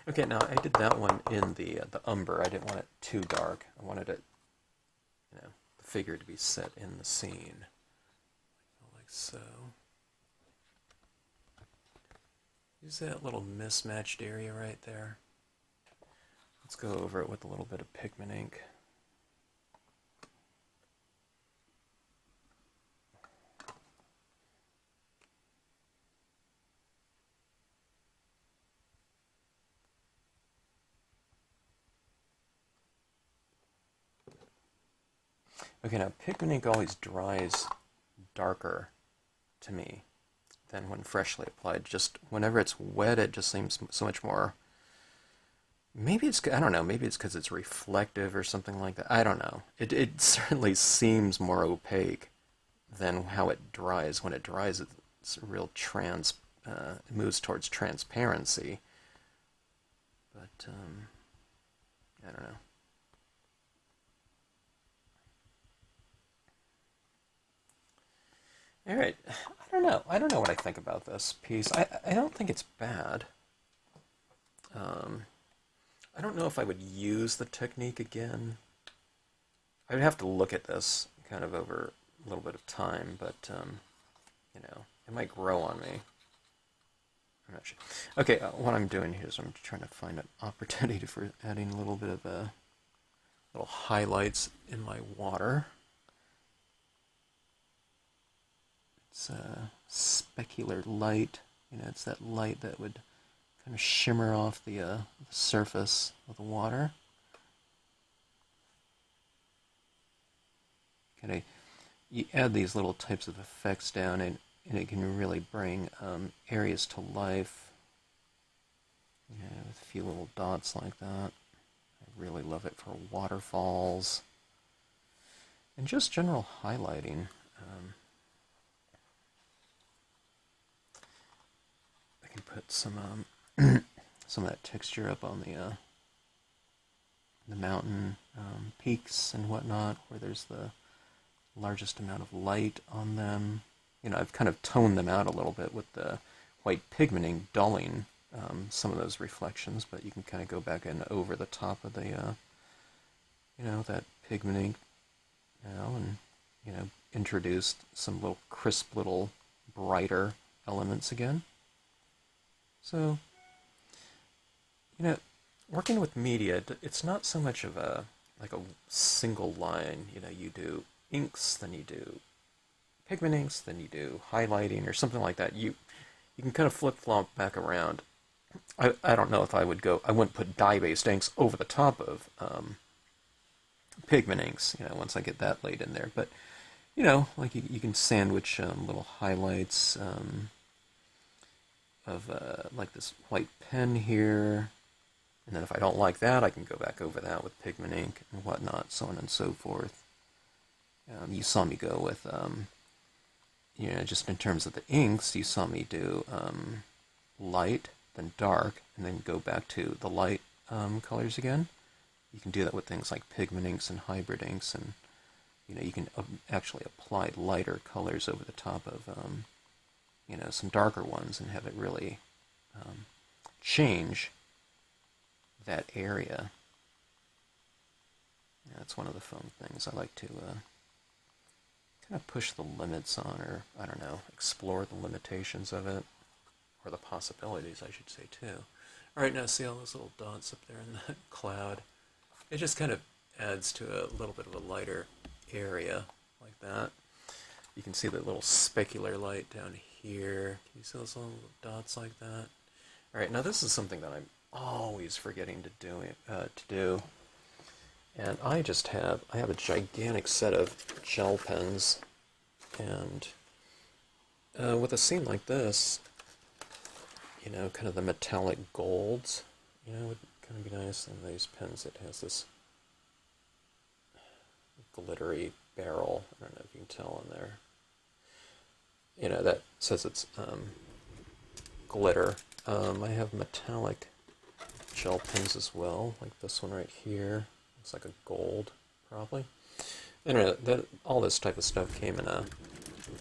Okay, now I did that one in the umber. I didn't want it too dark. I wanted it, the figure to be set in the scene, like so. Use that little mismatched area right there. Let's go over it with a little bit of pigment ink. Okay, now pigment ink always dries darker to me than when freshly applied. Just whenever it's wet, it just seems so much more. Maybe it's, I don't know, maybe it's because it's reflective or something like that. I don't know. It certainly seems more opaque than how it dries. When it dries, it's a real it moves towards transparency. But, I don't know. All right, I don't know. I don't know what I think about this piece. I don't think it's bad. I don't know if I would use the technique again. I would have to look at this kind of over a little bit of time, but, it might grow on me. I'm not sure. Okay, what I'm doing here is I'm trying to find an opportunity for adding a little bit of little highlights in my water. It's specular light. It's that light that would kind of shimmer off the surface of the water. You add these little types of effects down, and it can really bring areas to life. With a few little dots like that. I really love it for waterfalls and just general highlighting. Put some some of that texture up on the mountain peaks and whatnot, where there's the largest amount of light on them. I've kind of toned them out a little bit with the white pigmenting, dulling some of those reflections, but you can kind of go back in over the top of the that pigmenting now, and introduced some little crisp little brighter elements again. So, working with media, it's not so much of a single line. You do inks, then you do pigment inks, then you do highlighting or something like that. You can kind of flip-flop back around. I don't know if I wouldn't put dye-based inks over the top of pigment inks, once I get that laid in there. But, you can sandwich little highlights of like this white pen here, and then if I don't like that, I can go back over that with pigment ink and whatnot, so on and so forth. You saw me go with, just in terms of the inks, you saw me do light, then dark, and then go back to the light colors again. You can do that with things like pigment inks and hybrid inks, and you can actually apply lighter colors over the top of some darker ones and have it really change that area. That's one of the fun things I like to kind of push the limits on, or, I don't know, explore the limitations of it, or the possibilities, I should say, too. Alright, now see all those little dots up there in that cloud? It just kind of adds to a little bit of a lighter area like that. You can see the little specular light down here. Can you see those little dots like that? All right, now this is something that I'm always forgetting to do. And I have a gigantic set of gel pens, and with a scene like this, you know, kind of the metallic golds, you know, would kind of be nice. And these pens, it has this glittery barrel. I don't know if you can tell in there. You know, that says it's glitter. I have metallic gel pens as well, like this one right here. Looks like a gold, probably. Anyway, all this type of stuff came in a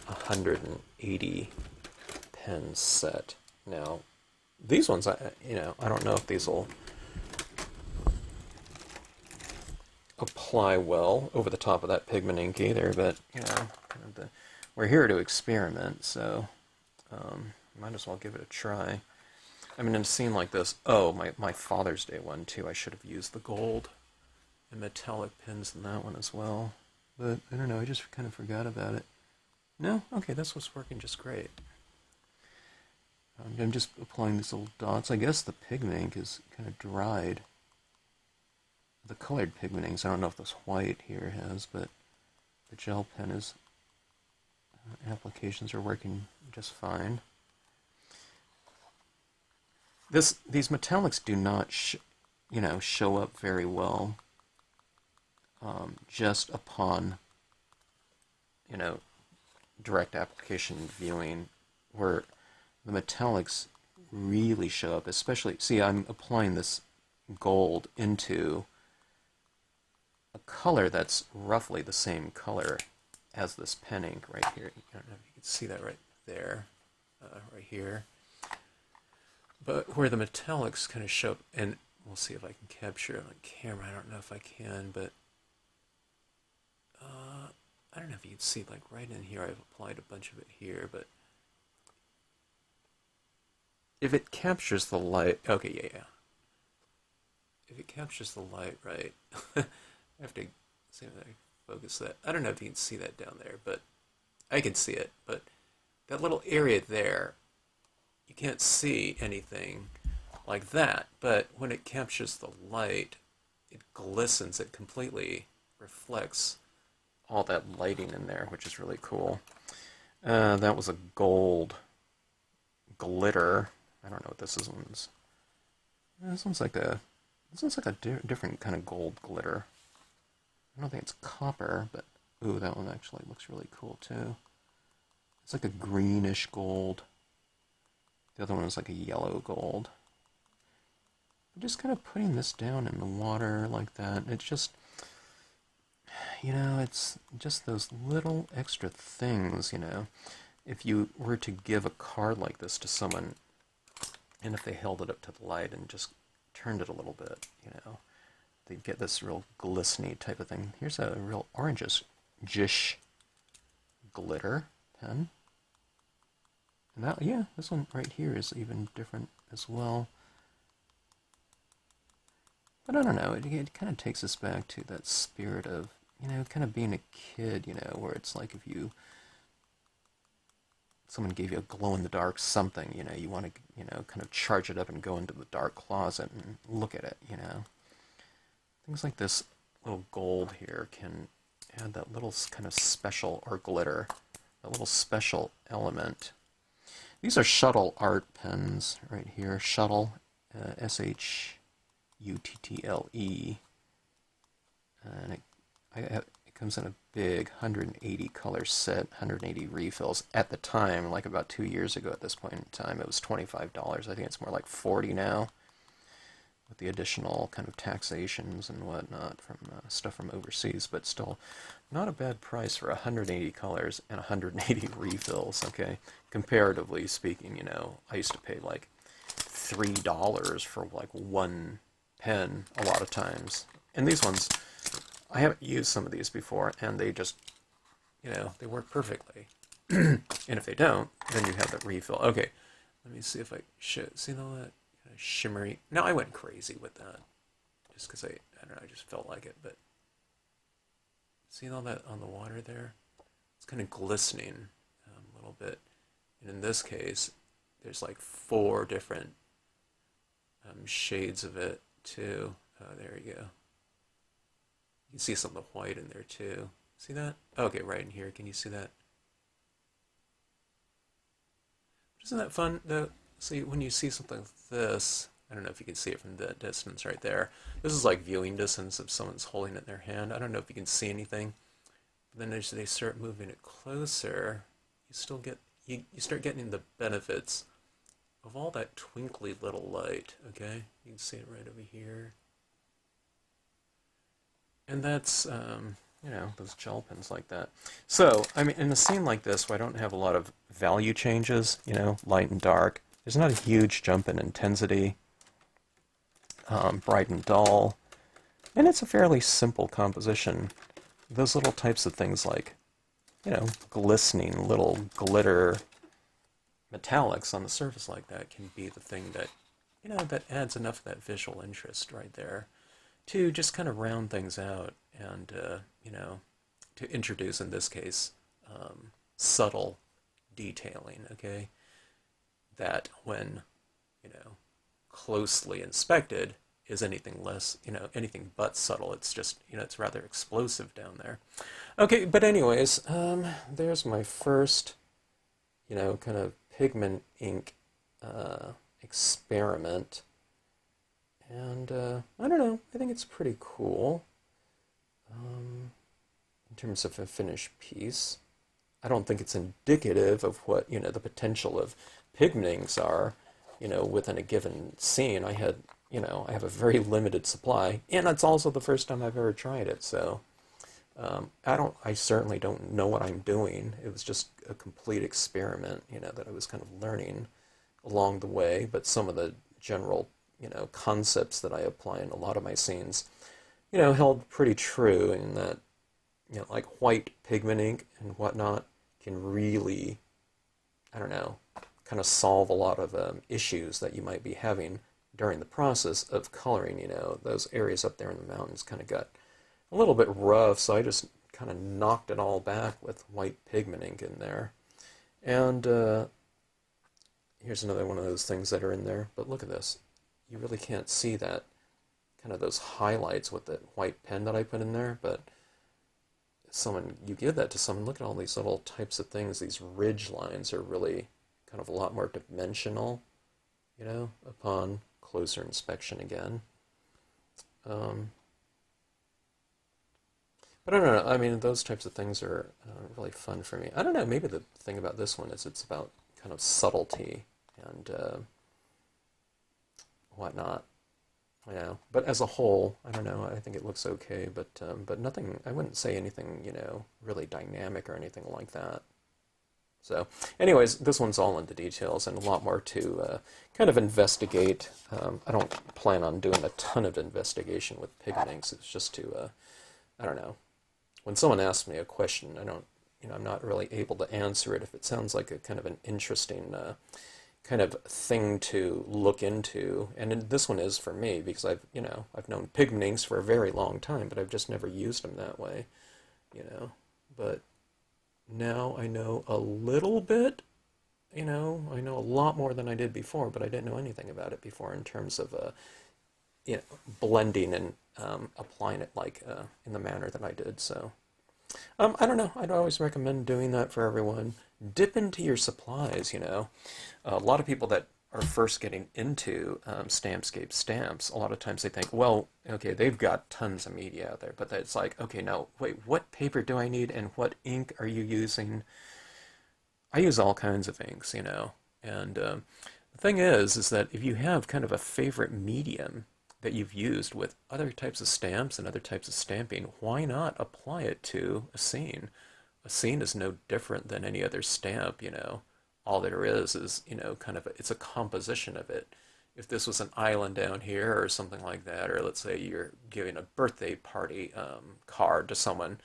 180 pen set. Now, these ones, I don't know if these will apply well over the top of that pigment ink either, but, you know, we're here to experiment, so might as well give it a try. I mean, in a scene like this, oh, my Father's Day one, too, I should have used the gold and metallic pens in that one as well. But, I don't know, I just kind of forgot about it. No? Okay, this was working just great. I'm just applying these little dots. I guess the pigment ink is kind of dried. The colored pigment inks, I don't know if this white here has, but the gel pen is, applications are working just fine. These metallics do not, show up very well just upon, direct application viewing, where the metallics really show up, especially, see, I'm applying this gold into a color that's roughly the same color as this pen ink right here. I don't know if you can see that right there, right here. But where the metallics kind of show up, and we'll see if I can capture it on camera. I don't know if I can, but I don't know if you can see, like right in here, I've applied a bunch of it here, but if it captures the light, okay, yeah. If it captures the light right, I have to see if I can focus that. I don't know if you can see that down there, but I can see it. But that little area there, you can't see anything like that. But when it captures the light, it glistens. It completely reflects all that lighting in there, which is really cool. That was a gold glitter. I don't know what this is. This one's like a different kind of gold glitter. I don't think it's copper, but ooh, that one actually looks really cool too. It's like a greenish gold. The other one is like a yellow gold. I'm just kind of putting this down in the water like that. It's just, it's just those little extra things, If you were to give a card like this to someone, and if they held it up to the light and just turned it a little bit, they'd get this real glistening type of thing. Here's a real orangish glitter pen. And that, yeah, this one right here is even different as well. But I don't know, it kind of takes us back to that spirit of, kind of being a kid, where it's like if someone gave you a glow-in-the-dark something, you want to, kind of charge it up and go into the dark closet and look at it, Things like this little gold here can add that little kind of special, or glitter, that little special element. These are Shuttle Art pens right here. Shuttle, S-H-U-T-T-L-E. And it comes in a big 180 color set, 180 refills. At the time, like about 2 years ago at this point in time, it was $25. I think it's more like $40 now, with the additional kind of taxations and whatnot from stuff from overseas, but still not a bad price for 180 colors and 180 refills, okay? Comparatively speaking, I used to pay like $3 for like one pen a lot of times. And these ones, I haven't used some of these before, and they just, they work perfectly. And if they don't, then you have the refill. Okay, let me see if I should see all that kind of shimmery. No, I went crazy with that, just because I don't know, I just felt like it. But See all that on the water there? It's kind of glistening a little bit. And in this case, there's like 4 different shades of it too. Oh, there you go. You can see some of the white in there too. See that? Okay, right in here. Can you see that? Isn't that fun though? See, when you see something like this, I don't know if you can see it from the distance right there. This is like viewing distance if someone's holding it in their hand. I don't know if you can see anything. But then as they start moving it closer, you start getting the benefits of all that twinkly little light, okay? You can see it right over here. And that's, those gel pens like that. So, I mean, in a scene like this where I don't have a lot of value changes, light and dark, there's not a huge jump in intensity, bright and dull, and it's a fairly simple composition. Those little types of things like, glistening little glitter metallics on the surface like that can be the thing that, that adds enough of that visual interest right there to just kind of round things out and, to introduce, in this case, subtle detailing, okay? That when, closely inspected is anything less, anything but subtle. It's just, it's rather explosive down there. Okay, but anyways, there's my first, kind of pigment ink experiment. And I don't know, I think it's pretty cool in terms of a finished piece. I don't think it's indicative of what, the potential of pigment inks are, within a given scene. I have a very limited supply, and it's also the first time I've ever tried it, so I certainly don't know what I'm doing. It was just a complete experiment, that I was kind of learning along the way, but some of the general, concepts that I apply in a lot of my scenes, held pretty true in that, like white pigment ink and whatnot can really, I don't know, kind of solve a lot of issues that you might be having during the process of coloring. Those areas up there in the mountains kind of got a little bit rough, so I just kind of knocked it all back with white pigment ink in there. And here's another one of those things that are in there, but look at this. You really can't see that, kind of those highlights with the white pen that I put in there, but you give that to someone, look at all these little types of things. These ridge lines are really kind of a lot more dimensional, upon closer inspection again. But I don't know, I mean, those types of things are really fun for me. I don't know, maybe the thing about this one is it's about kind of subtlety and whatnot. But as a whole, I don't know, I think it looks okay, but nothing, I wouldn't say anything, really dynamic or anything like that. So, anyways, this one's all into details and a lot more to kind of investigate. I don't plan on doing a ton of investigation with pigment inks. It's just to, I don't know. When someone asks me a question, I'm not really able to answer it if it sounds like a kind of an interesting kind of thing to look into. And this one is for me because I've known pigment inks for a very long time, but I've just never used them that way, But now I know a little bit, I know a lot more than I did before, but I didn't know anything about it before in terms of, blending and applying it like in the manner that I did. So, I don't know. I'd always recommend doing that for everyone. Dip into your supplies, A lot of people that are first getting into Stampscape stamps, a lot of times they think, well, okay, they've got tons of media out there, but it's like, okay, now, wait, what paper do I need and what ink are you using? I use all kinds of inks, and the thing is that if you have kind of a favorite medium that you've used with other types of stamps and other types of stamping, why not apply it to a scene? A scene is no different than any other stamp, All there is, kind of, it's a composition of it. If this was an island down here or something like that, or let's say you're giving a birthday party card to someone,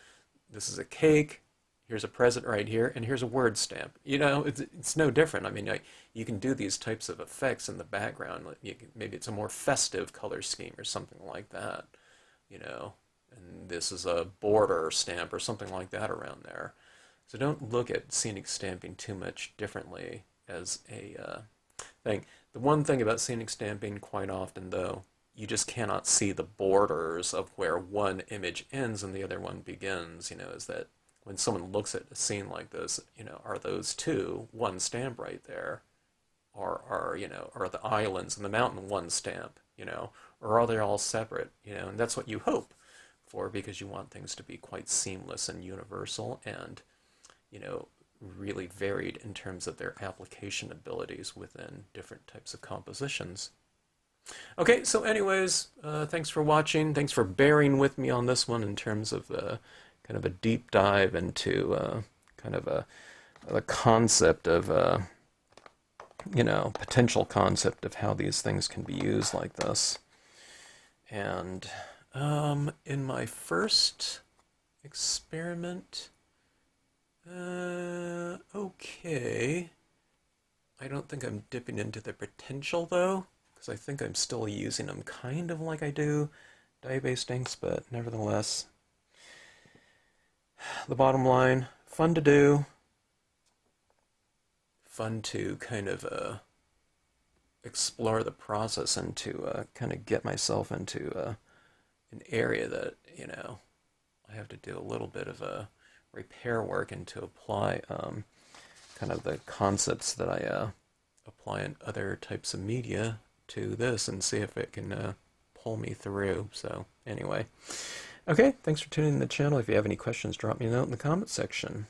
this is a cake, here's a present right here, and here's a word stamp. It's no different. I mean, you can do these types of effects in the background. Maybe it's a more festive color scheme or something like that, and this is a border stamp or something like that around there. So don't look at scenic stamping too much differently as a thing. The one thing about scenic stamping quite often, though, you just cannot see the borders of where one image ends and the other one begins, is that when someone looks at a scene like this, are those two one stamp right there? Or are the islands and the mountain one stamp, or are they all separate, and that's what you hope for, because you want things to be quite seamless and universal and, really varied in terms of their application abilities within different types of compositions. Okay, so anyways, thanks for watching. Thanks for bearing with me on this one in terms of kind of a deep dive into kind of a concept of, potential concept of how these things can be used like this. And in my first experiment, okay, I don't think I'm dipping into the potential though, because I think I'm still using them kind of like I do dye-based inks, but nevertheless, the bottom line, fun to do, fun to kind of explore the process and to kind of get myself into an area that, I have to do a little bit of repair work and to apply kind of the concepts that I apply in other types of media to this and see if it can pull me through. So anyway, okay, thanks for tuning in to the channel. If you have any questions, drop me a note in the comment section.